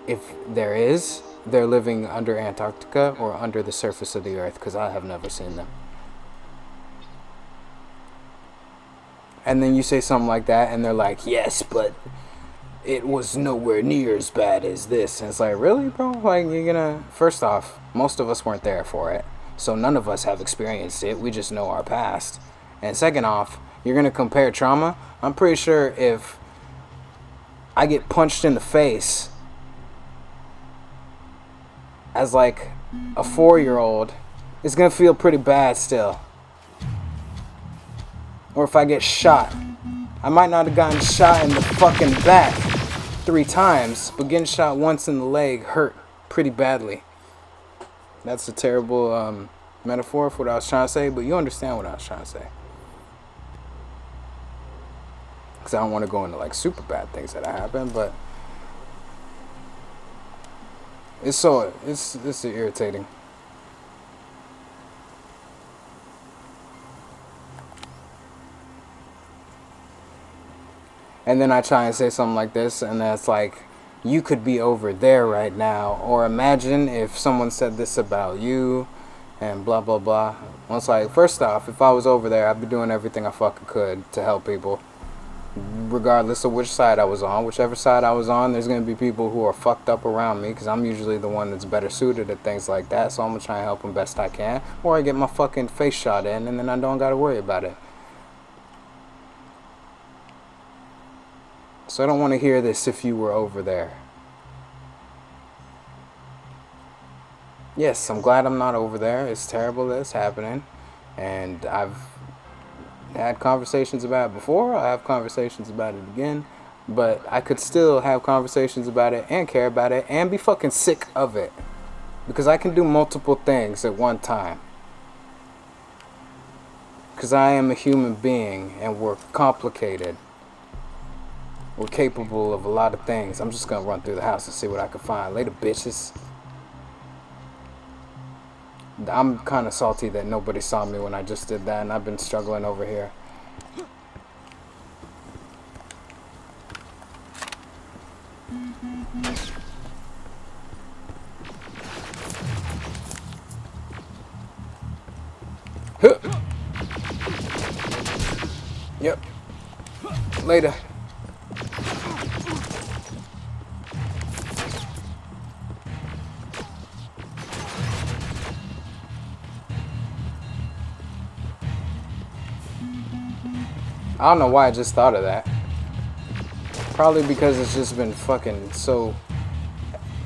If there is, they're living under Antarctica or under the surface of the earth, because I have never seen them. And then you say something like that, and they're like, yes, but it was nowhere near as bad as this. And it's like, really, bro? Like, you're gonna... First off, most of us weren't there for it, so none of us have experienced it. We just know our past. And second off, you're gonna compare trauma? I'm pretty sure if I get punched in the face as like a 4-year-old, it's gonna feel pretty bad still. Or if I get shot, I might not have gotten shot in the fucking back 3 times, but getting shot once in the leg hurt pretty badly. That's a terrible metaphor for what I was trying to say, but you understand what I was trying to say. Because I don't want to go into like super bad things that happen, but it's irritating. And then I try and say something like this, and that's like, you could be over there right now, or imagine if someone said this about you, and blah blah blah. Well, it's like, first off, if I was over there, I'd be doing everything I fucking could to help people, regardless of which side I was on. Whichever side I was on, there's gonna be people who are fucked up around me, because I'm usually the one that's better suited at things like that, so I'm gonna try and help them best I can, or I get my fucking face shot in, and then I don't gotta worry about it. So I don't want to hear this if you were over there. Yes, I'm glad I'm not over there. It's terrible that it's happening. And I've had conversations about it before. I have conversations about it again. But I could still have conversations about it and care about it and be fucking sick of it. Because I can do multiple things at one time. Because I am a human being and we're complicated. We're capable of a lot of things. I'm just gonna run through the house and see what I can find. Later, bitches. I'm kind of salty that nobody saw me when I just did that, and I've been struggling over here. Yep. Later. I don't know why I just thought of that. Probably because it's just been fucking so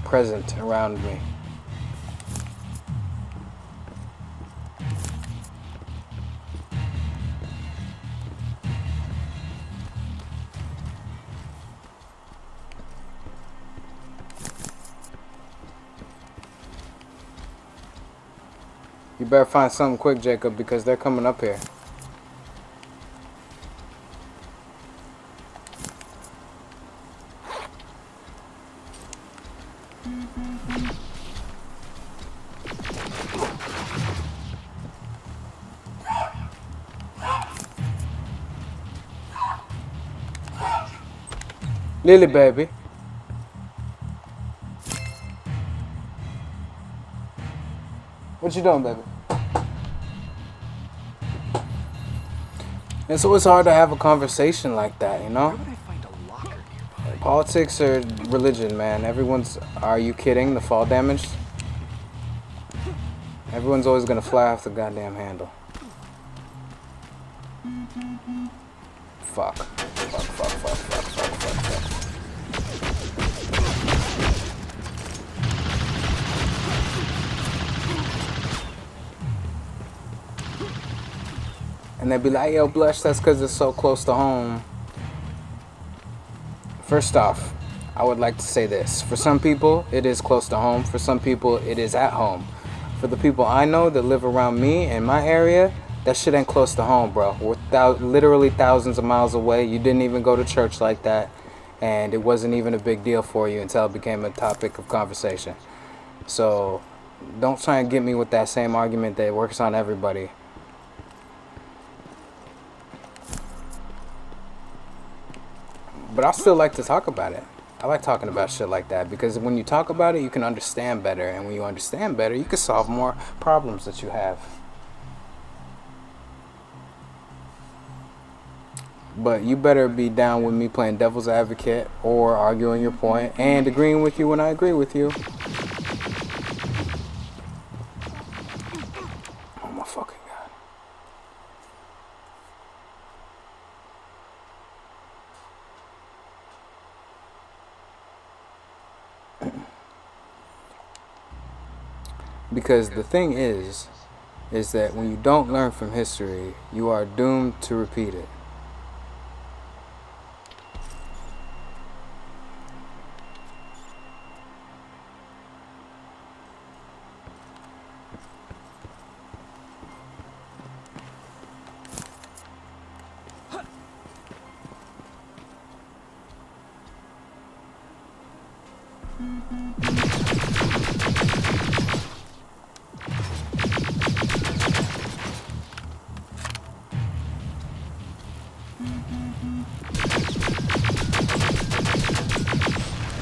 present around me. You better find something quick, Jacob, because they're coming up here. Lily, baby. What you doing, baby? It's always hard to have a conversation like that, you know? Where would I find a locker nearby? Politics or religion, man. Everyone's... Are you kidding? The fall damage? Everyone's always gonna fly off the goddamn handle. Fuck. Fuck, fuck, fuck, fuck, fuck, fuck, fuck. And they'd be like, yo, Blush, that's because it's so close to home. First off, I would like to say this. For some people, it is close to home. For some people, it is at home. For the people I know that live around me in my area, that shit ain't close to home, bro. We're literally thousands of miles away. You didn't even go to church like that. And it wasn't even a big deal for you until it became a topic of conversation. So don't try and get me with that same argument that works on everybody. But I still like to talk about it. I like talking about shit like that because when you talk about it, you can understand better. And when you understand better, you can solve more problems that you have. But you better be down with me playing devil's advocate or arguing your point and agreeing with you when I agree with you. Oh my fucking God. Because the thing is that when you don't learn from history, you are doomed to repeat it.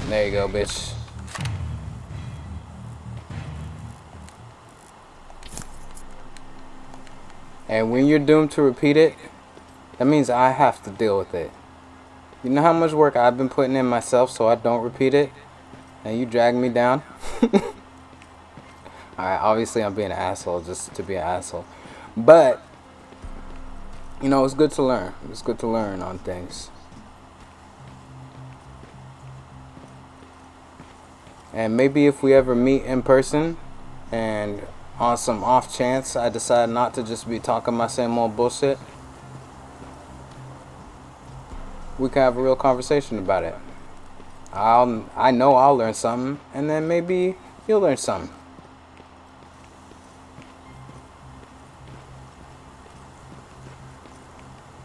There you go, bitch. And when you're doomed to repeat it, that means I have to deal with it. You know how much work I've been putting in myself so I don't repeat it? And you drag me down? Alright, obviously I'm being an asshole just to be an asshole. But, you know, it's good to learn. It's good to learn on things. And maybe if we ever meet in person and on some off chance I decide not to just be talking my same old bullshit, we can have a real conversation about it. I know I'll learn something, and then maybe you'll learn something.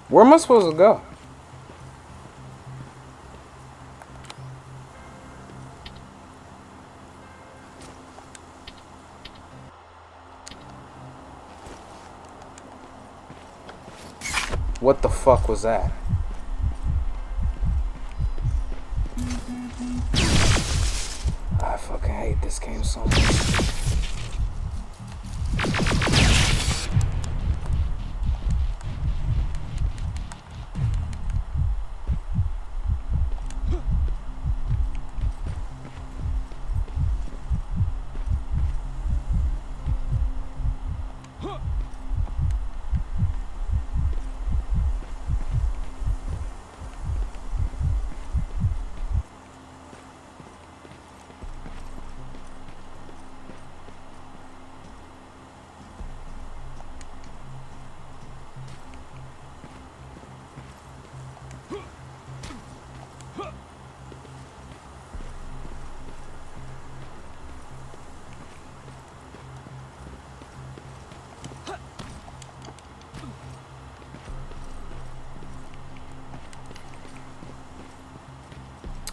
Where am I supposed to go? What the fuck was that? I fucking hate this game so much.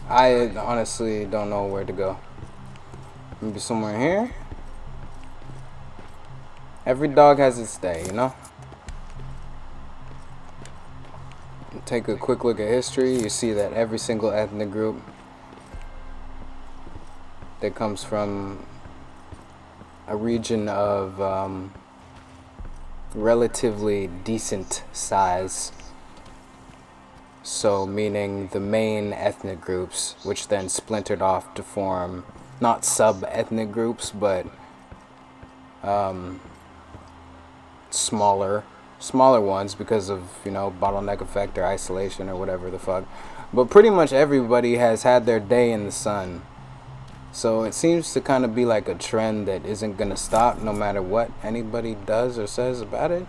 I honestly don't know where to go. Maybe somewhere here? Every dog has its day, you know? take a quick look at history, you see that every single ethnic group that comes from a region of relatively decent size, so meaning the main ethnic groups, which then splintered off to form not sub-ethnic groups, but smaller ones because of, you know, bottleneck effect or isolation or whatever the fuck. But pretty much everybody has had their day in the sun. So it seems to kind of be like a trend that isn't gonna stop no matter what anybody does or says about it.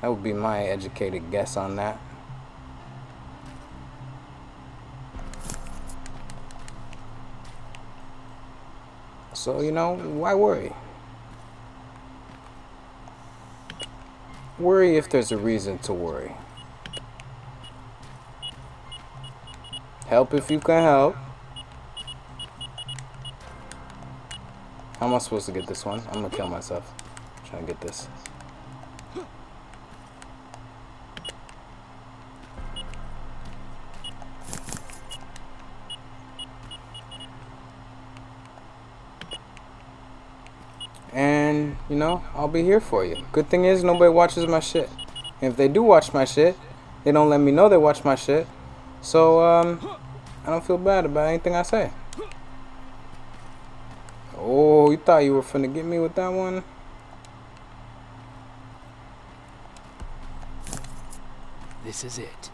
That would be my educated guess on that. So, you know, why worry? Worry if there's a reason to worry. Help if you can help. How am I supposed to get this one? I'm gonna kill myself trying to get this. And, you know, I'll be here for you. Good thing is, nobody watches my shit. And if they do watch my shit, they don't let me know they watch my shit. So, I don't feel bad about anything I say. Oh, you thought you were finna get me with that one? This is it.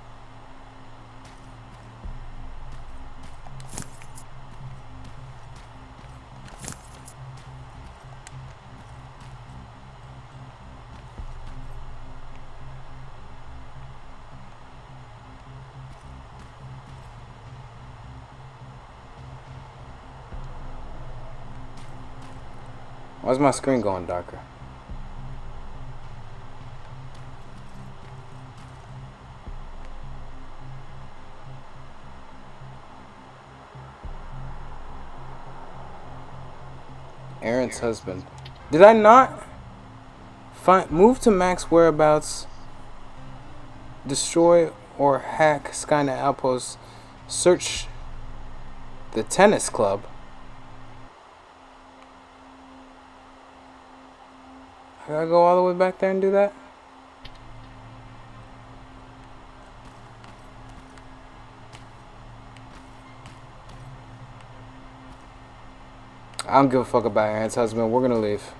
Why's my screen going darker? Aaron's husband. Did I not move to Mac's whereabouts, destroy or hack Skynet outposts, search the tennis club? I gotta go all the way back there and do that? I don't give a fuck about Aaron's husband. We're gonna leave.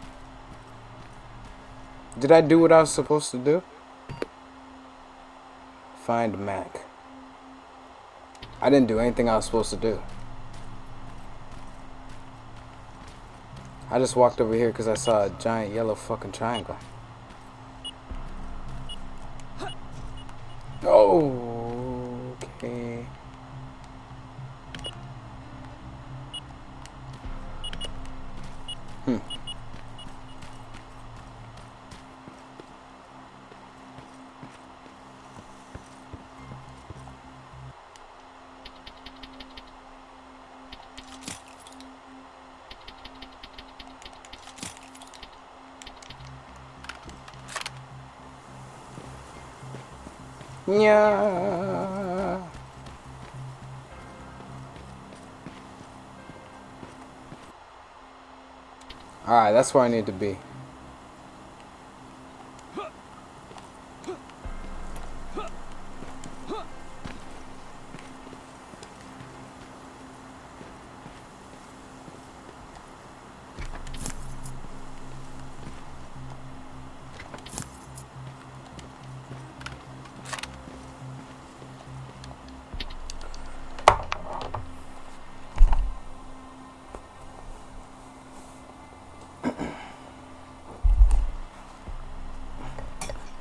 Did I do what I was supposed to do? Find Mac. I didn't do anything I was supposed to do. I just walked over here because I saw a giant yellow fucking triangle. Oh, okay. Yeah. Alright, that's where I need to be.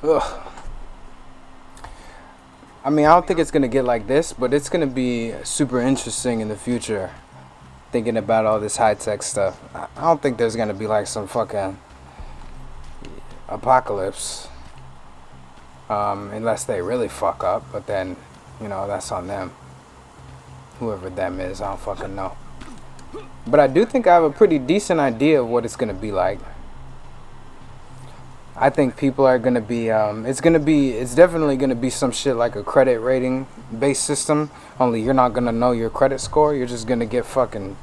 Ugh. I mean, I don't think it's gonna get like this, but it's gonna be super interesting in the future. Thinking about all this high-tech stuff. I don't think there's gonna be like some fucking apocalypse. Unless they really fuck up, but then, you know, that's on them. Whoever them is, I don't fucking know. But I do think I have a pretty decent idea of what it's gonna be like. I think people are gonna be. It's definitely gonna be some shit like a credit rating based system. Only you're not gonna know your credit score. You're just gonna get fucking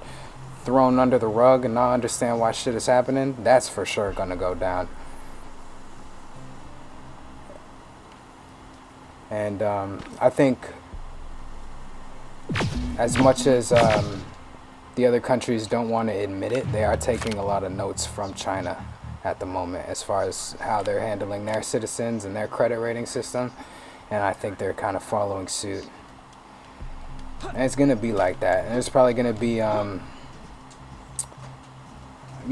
thrown under the rug and not understand why shit is happening. That's for sure gonna go down. And I think as much as the other countries don't want to admit it, they are taking a lot of notes from China at the moment as far as how they're handling their citizens and their credit rating system. And I think they're kind of following suit. And it's going to be like that. And there's probably going to be, you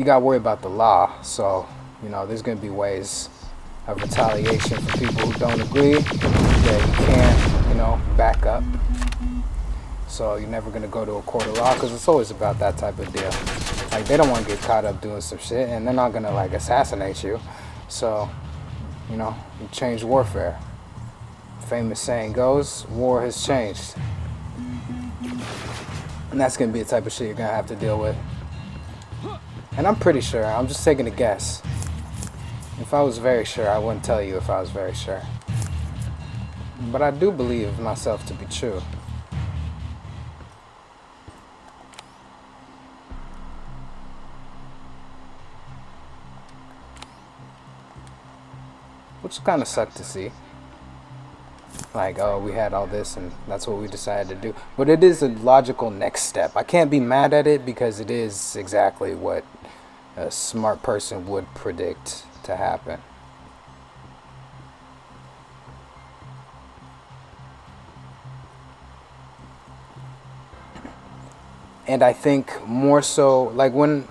got to worry about the law. So, you know, there's going to be ways of retaliation for people who don't agree that you can't, you know, back up. So you're never going to go to a court of law because it's always about that type of deal. Like, they don't want to get caught up doing some shit, and they're not going to, like, assassinate you. So, you know, you change warfare. Famous saying goes, war has changed. And that's going to be the type of shit you're going to have to deal with. And I'm pretty sure, I'm just taking a guess. If I was very sure, I wouldn't tell you if I was very sure. But I do believe myself to be true. Which kind of sucked to see. Like, oh, we had all this and that's what we decided to do. But it is a logical next step. I can't be mad at it because it is exactly what a smart person would predict to happen. And I think more so, like when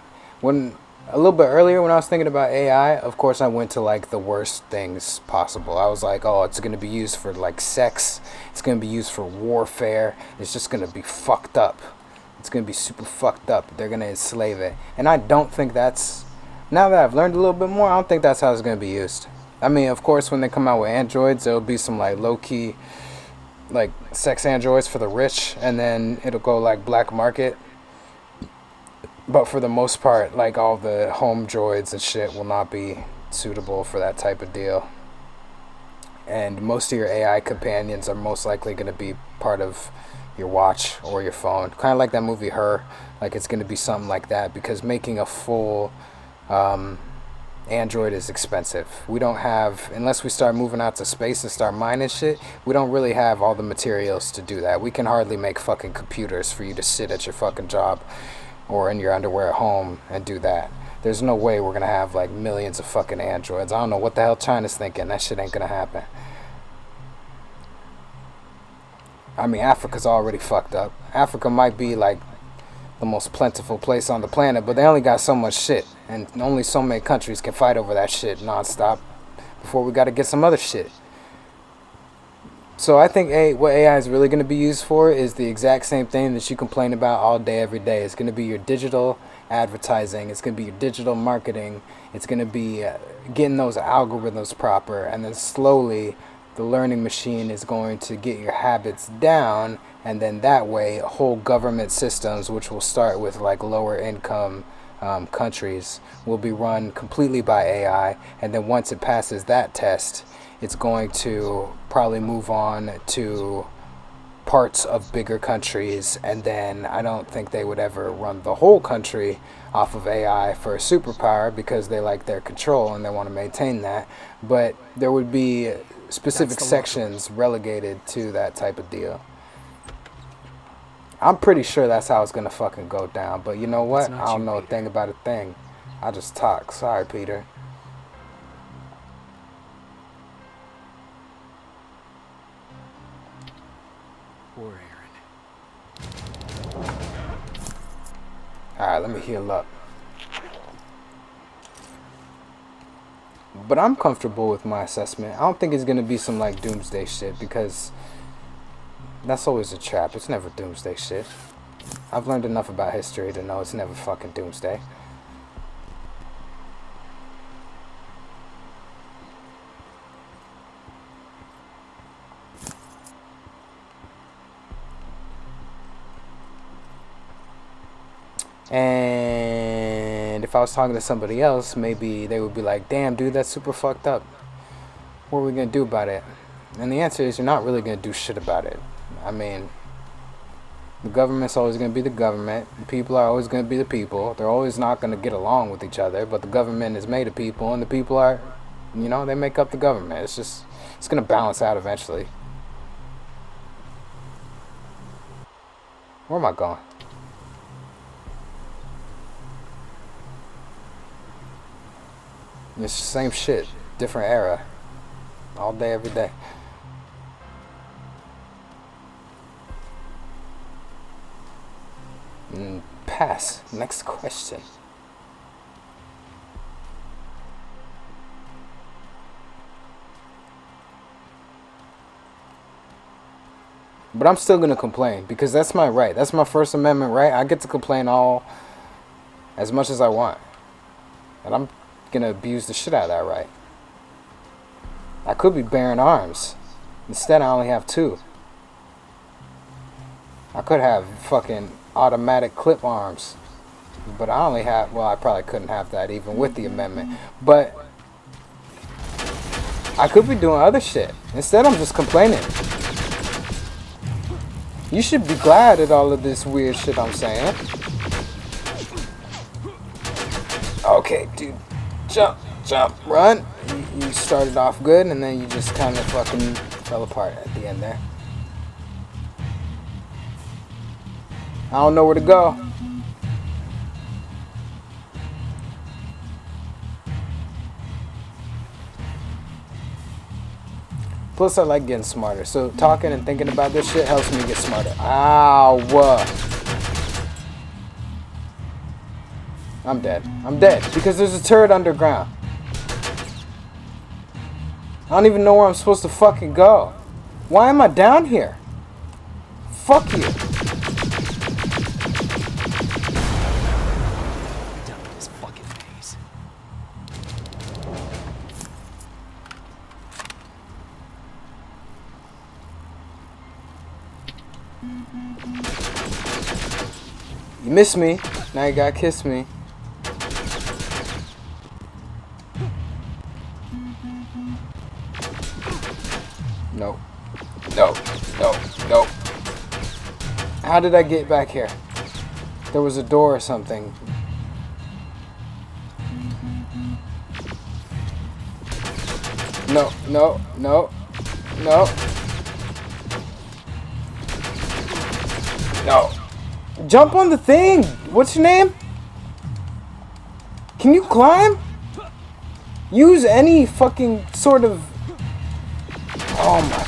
a little bit earlier when I was thinking about AI, of course I went to like the worst things possible. I was like, oh, it's going to be used for like sex. It's going to be used for warfare. It's just going to be fucked up. It's going to be super fucked up. They're going to enslave it. And I don't think that's, now that I've learned a little bit more, I don't think that's how it's going to be used. I mean, of course, when they come out with androids, there'll be some like low-key like sex androids for the rich, and then it'll go like black market. But for the most part, like all the home droids and shit will not be suitable for that type of deal. And most of your AI companions are most likely going to be part of your watch or your phone. Kind of like that movie Her. Like it's going to be something like that, because making a full Android is expensive. We don't have, unless we start moving out to space and start mining shit, we don't really have all the materials to do that. We can hardly make fucking computers for you to sit at your fucking job or in your underwear at home and do that. There's no way we're gonna have like millions of fucking androids. I don't know what the hell China's thinking. That shit ain't gonna happen. I mean, Africa's already fucked up. Africa might be like the most plentiful place on the planet, but they only got so much shit, and only so many countries can fight over that shit nonstop before we gotta get some other shit. So I think what AI is really going to be used for is the exact same thing that you complain about all day, every day. It's going to be your digital advertising. It's going to be your digital marketing. It's going to be getting those algorithms proper. And then slowly the learning machine is going to get your habits down. And then that way whole government systems, which will start with like lower income countries, will be run completely by AI. And then once it passes that test, it's going to probably move on to parts of bigger countries, and then I don't think they would ever run the whole country off of AI for a superpower, because they like their control and they want to maintain that. But there would be specific sections relegated to that type of deal. I'm pretty sure that's how it's gonna fucking go down. But you know what? I don't know a thing about a thing. I just talk. Sorry, Peter. Poor Aaron. Alright, let me heal up. But I'm comfortable with my assessment. I don't think it's gonna be some like doomsday shit, because that's always a trap. It's never doomsday shit. I've learned enough about history to know it's never fucking doomsday. And And if I was talking to somebody else, maybe they would be like, damn, dude, that's super fucked up. What are we going to do about it? And the answer is you're not really going to do shit about it. I mean, the government's always going to be the government. The people are always going to be the people. They're always not going to get along with each other. But the government is made of people, and the people are, you know, they make up the government. It's just, it's going to balance out eventually. Where am I going? It's the same shit, different era. All day, every day. Pass. Next question. But I'm still gonna complain because that's my right. That's my First Amendment right. I get to complain all as much as I want. And I'm gonna abuse the shit out of that right. I could be bearing arms. Instead, I only have 2. I could have fucking automatic clip arms. But I only have, well, I probably couldn't have that even with the amendment. But I could be doing other shit. Instead, I'm just complaining. You should be glad at all of this weird shit I'm saying. Okay, dude. Jump, jump, run. You started off good, and then you just kind of fucking fell apart at the end there. I don't know where to go. Plus, I like getting smarter. So talking and thinking about this shit helps me get smarter. Ow. I'm dead. I'm dead because there's a turret underground. I don't even know where I'm supposed to fucking go. Why am I down here? Fuck you. Done with this fucking maze. You missed me. Now you gotta kiss me. No. No. No. No. How did I get back here? There was a door or something. No. No. No. No. No. Jump on the thing! What's your name? Can you climb? Use any fucking sort of... Oh my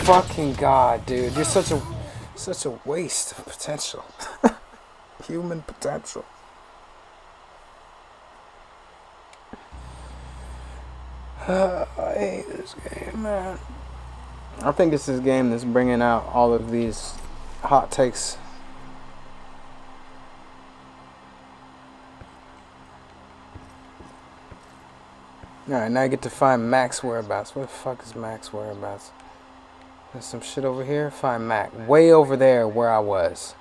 fucking god, dude. You're such a waste of potential. Human potential. I hate this game, man. I think it's this game that's bringing out all of these hot takes. Alright, now I get to find Mac's whereabouts. Where the fuck is Mac's whereabouts? There's some shit over here. Find Mac. Way over there where I was.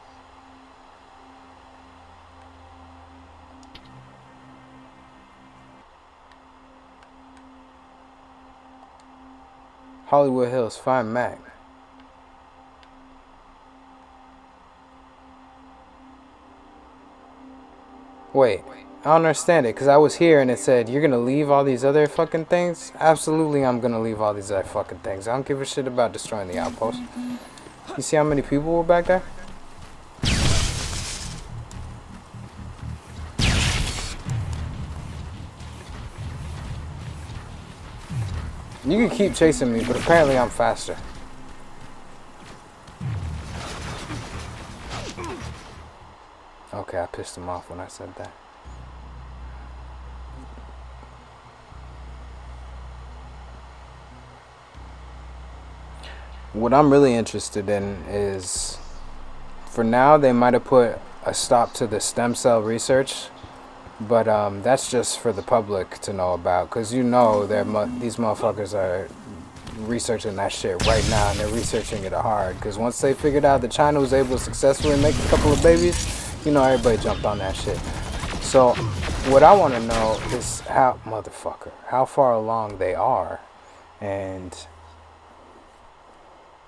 Hollywood Hills. Find Mac. Wait. I don't understand it, because I was here and it said, you're going to leave all these other fucking things? Absolutely, I'm going to leave all these other fucking things. I don't give a shit about destroying the outpost. You see how many people were back there? You can keep chasing me, but apparently I'm faster. Okay, I pissed him off when I said that. What I'm really interested in is, for now, they might have put a stop to the stem cell research, but that's just for the public to know about, because you know these motherfuckers are researching that shit right now, and they're researching it hard, because once they figured out that China was able to successfully make a couple of babies, you know, everybody jumped on that shit. So What I want to know is how far along they are, and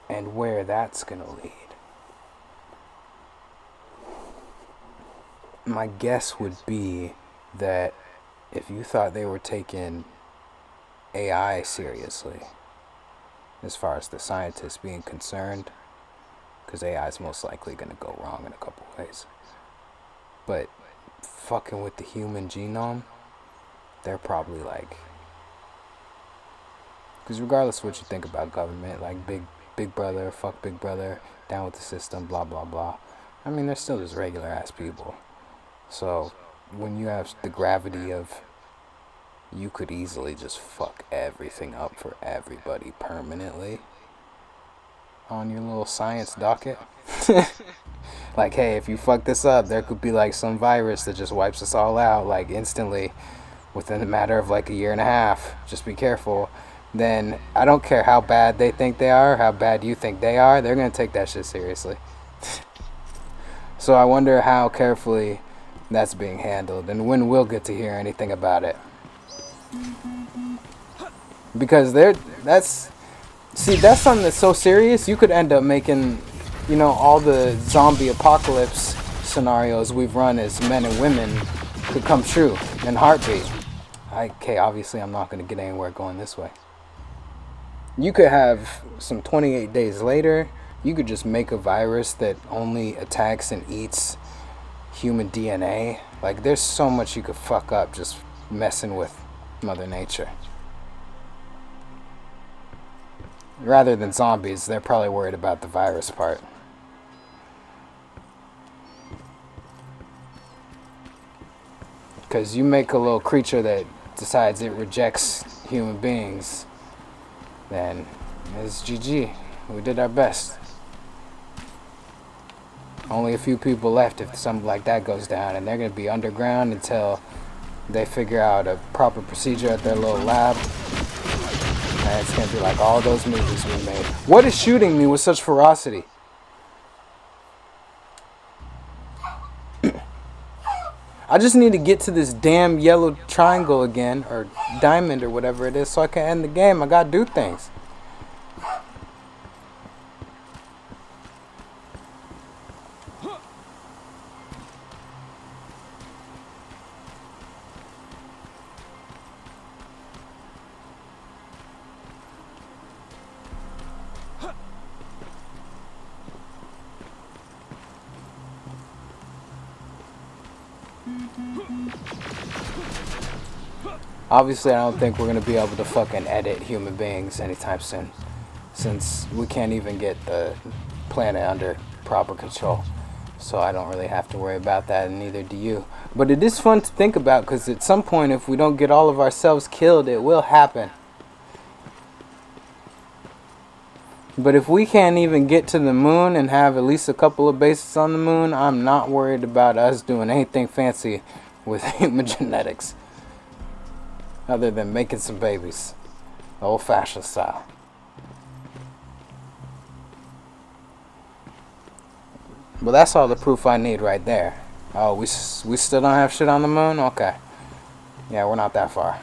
where that's gonna lead. My guess would be that if you thought they were taking AI seriously, as far as the scientists being concerned, because AI is most likely going to go wrong in a couple ways, but fucking with the human genome, they're probably like, because regardless of what you think about government, like big brother, fuck big brother, down with the system, blah blah blah, I mean, they're still just regular ass people. So when you have the gravity of, you could easily just fuck everything up for everybody permanently on your little science docket. Like, hey, if you fuck this up, there could be like some virus that just wipes us all out like instantly within a matter of like a year and a half. Just be careful. Then I don't care how bad they think they are, how bad you think they are, they're gonna take that shit seriously. So I wonder how carefully that's being handled, and when we'll get to hear anything about it. Because that's something that's so serious, you could end up making, all the zombie apocalypse scenarios we've run as men and women could come true in heartbeat. Okay, obviously I'm not going to get anywhere going this way. You could have some 28 days later, you could just make a virus that only attacks and eats human DNA. Like, there's so much you could fuck up just messing with Mother Nature. Rather than zombies, they're probably worried about the virus part. Because you make a little creature that decides it rejects human beings, then it's GG. We did our best. Only a few people left if something like that goes down, and they're going to be underground until they figure out a proper procedure at their little lab. And it's going to be like all those movies we made. What is shooting me with such ferocity? I just need to get to this damn yellow triangle again, or diamond, or whatever it is, so I can end the game. I gotta do things. Obviously, I don't think we're going to be able to fucking edit human beings anytime soon, since we can't even get the planet under proper control. So I don't really have to worry about that, and neither do you. But it is fun to think about, because at some point, if we don't get all of ourselves killed, it will happen. But if we can't even get to the moon and have at least a couple of bases on the moon, I'm not worried about us doing anything fancy with human genetics, other than making some babies, the old-fashioned style. Well, that's all the proof I need right there. Oh, we still don't have shit on the moon? Okay. Yeah, we're not that far.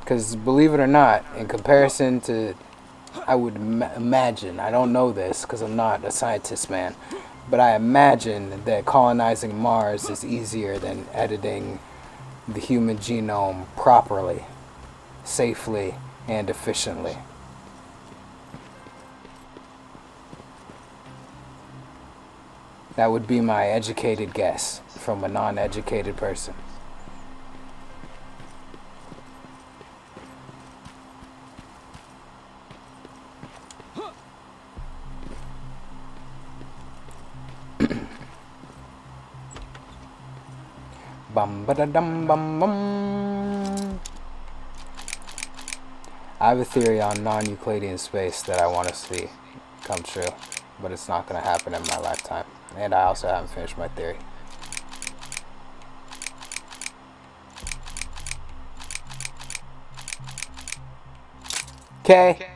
Because believe it or not, in comparison to, I would imagine, I don't know this because I'm not a scientist, man, but I imagine that colonizing Mars is easier than editing the human genome properly, safely, and efficiently. That would be my educated guess from a non-educated person. Bum ba da dum bum bum. I have a theory on non-Euclidean space that I want to see come true, but it's not going to happen in my lifetime. And I also haven't finished my theory. Okay.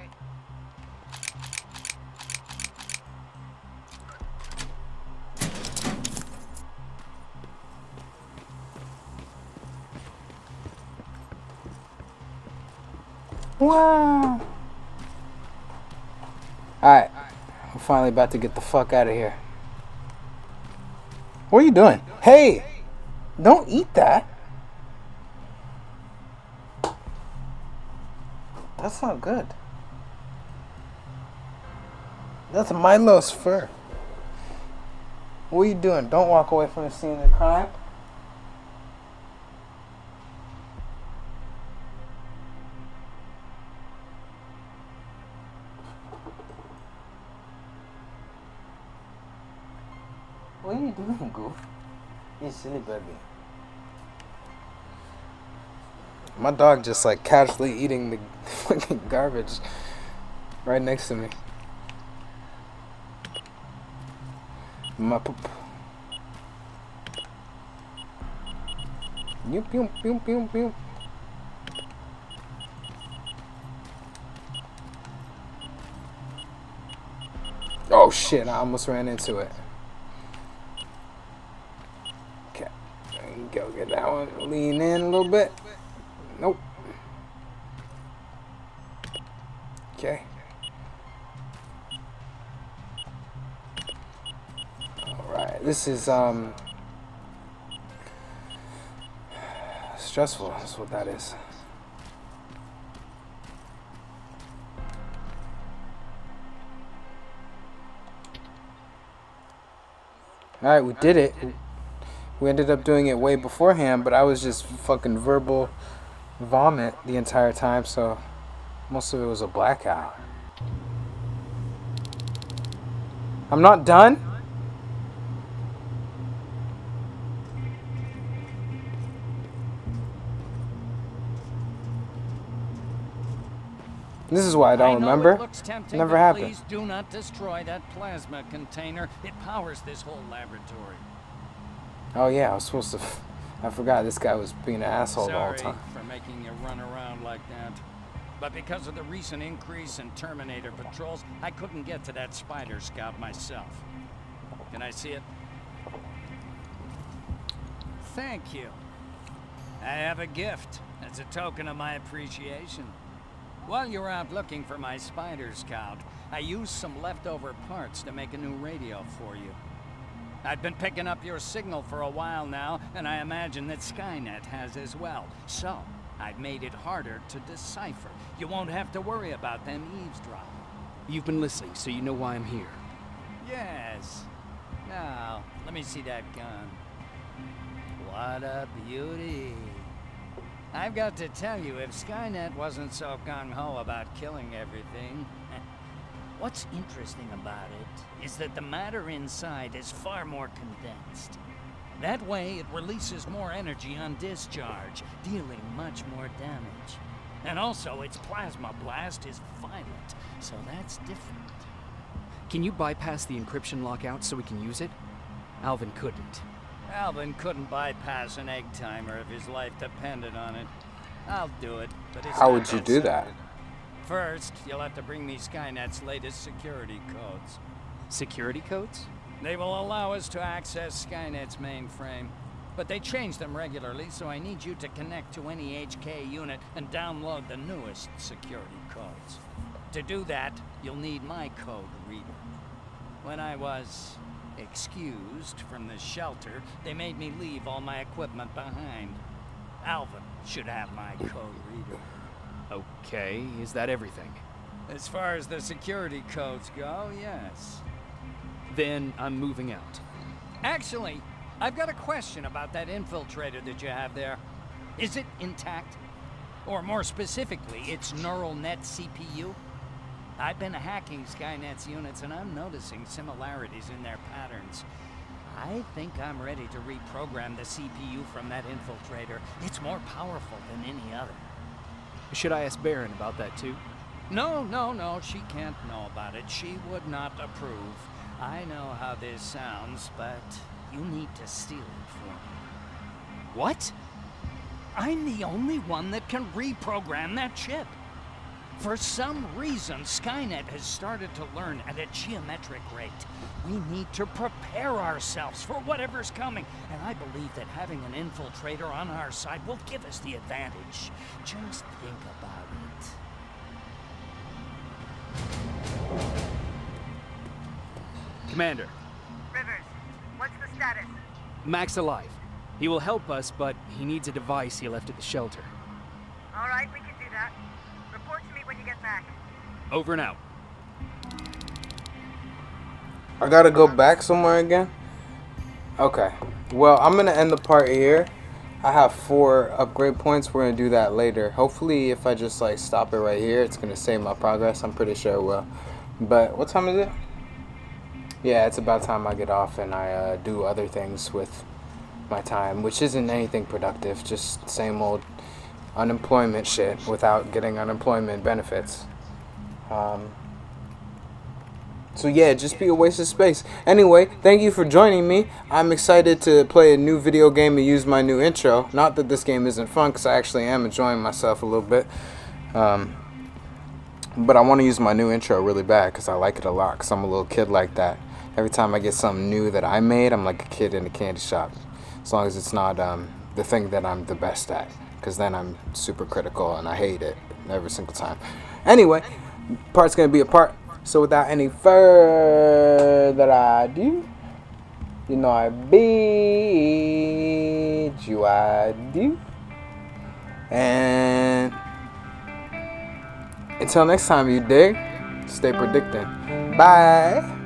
Wow. Alright. I'm finally about to get the fuck out of here. What are you doing? Hey! Don't eat that. That's not good. That's Milo's fur. What are you doing? Don't walk away from the scene of the crime. What are you doing, Goof? You silly baby. My dog just like casually eating the fucking garbage right next to me. My poop. Yoop, yoop, yoop, yoop, yoop. Oh shit, I almost ran into it. Okay, go get that one. Lean in a little bit. Nope. Okay. Alright, this is stressful, that's what that is. Alright, we did it. We ended up doing it way beforehand, but I was just fucking verbal vomit the entire time, so most of it was a blackout. I'm not done? This is why I don't remember. It looks tempting, Never but happened. Please do not destroy that plasma container. It powers this whole laboratory. Oh yeah, I was supposed to. I forgot this guy was being an asshole the whole Sorry time. for making you run around like that. But because of the recent increase in Terminator patrols, I couldn't get to that spider scout myself. Can I see it? Thank you. I have a gift as a token of my appreciation. While you were out looking for my spider scout, I used some leftover parts to make a new radio for you. I've been picking up your signal for a while now, and I imagine that Skynet has as well. So, I've made it harder to decipher. You won't have to worry about them eavesdropping. You've been listening, so you know why I'm here. Yes. Now, let me see that gun. What a beauty. I've got to tell you, if Skynet wasn't so gung-ho about killing everything, what's interesting about it is that the matter inside is far more condensed. That way, it releases more energy on discharge, dealing much more damage. And also, its plasma blast is violent, so that's different. Can you bypass the encryption lockout so we can use it? Alvin couldn't. Alvin couldn't bypass an egg timer if his life depended on it. I'll do it, but it's How not would you that do simple. that? First, you'll have to bring me Skynet's latest security codes. Security codes? They will allow us to access Skynet's mainframe, but they change them regularly, so I need you to connect to any HK unit and download the newest security codes. To do that, you'll need my code reader. When I was excused from the shelter, they made me leave all my equipment behind. Alvin should have my code reader. Okay, is that everything? As far as the security codes go, yes. Then I'm moving out. Actually, I've got a question about that infiltrator that you have there. Is it intact? Or more specifically, its neural net CPU? I've been hacking Skynet's units and I'm noticing similarities in their patterns. I think I'm ready to reprogram the CPU from that infiltrator. It's more powerful than any other. Should I ask Baron about that too? No, she can't know about it. She would not approve. I know how this sounds, but you need to steal it for me. What? I'm the only one that can reprogram that chip. For some reason, Skynet has started to learn at a geometric rate. We need to prepare ourselves for whatever's coming, and I believe that having an infiltrator on our side will give us the advantage. Just think about it. Commander, Rivers, what's the status? Mac's alive. He will help us, but he needs a device he left at the shelter. All right, we can do that. Report to me when you get back. Over and out. I gotta go back somewhere again? Okay. Well, I'm gonna end the part here. I have 4 upgrade points. We're gonna do that later. Hopefully, if I just like stop it right here, it's gonna save my progress. I'm pretty sure it will. But what time is it? Yeah, it's about time I get off and I do other things with my time, which isn't anything productive. Just same old unemployment shit without getting unemployment benefits. So yeah, just be a waste of space. Anyway, thank you for joining me. I'm excited to play a new video game and use my new intro. Not that this game isn't fun, because I actually am enjoying myself a little bit. But I want to use my new intro really bad, because I like it a lot, because I'm a little kid like that. Every time I get something new that I made, I'm like a kid in a candy shop. As long as it's not the thing that I'm the best at, because then I'm super critical and I hate it every single time. Anyway, part's going to be a part. So without any further ado, you know I bid you adieu. And until next time, you dig? Stay predicting. Bye.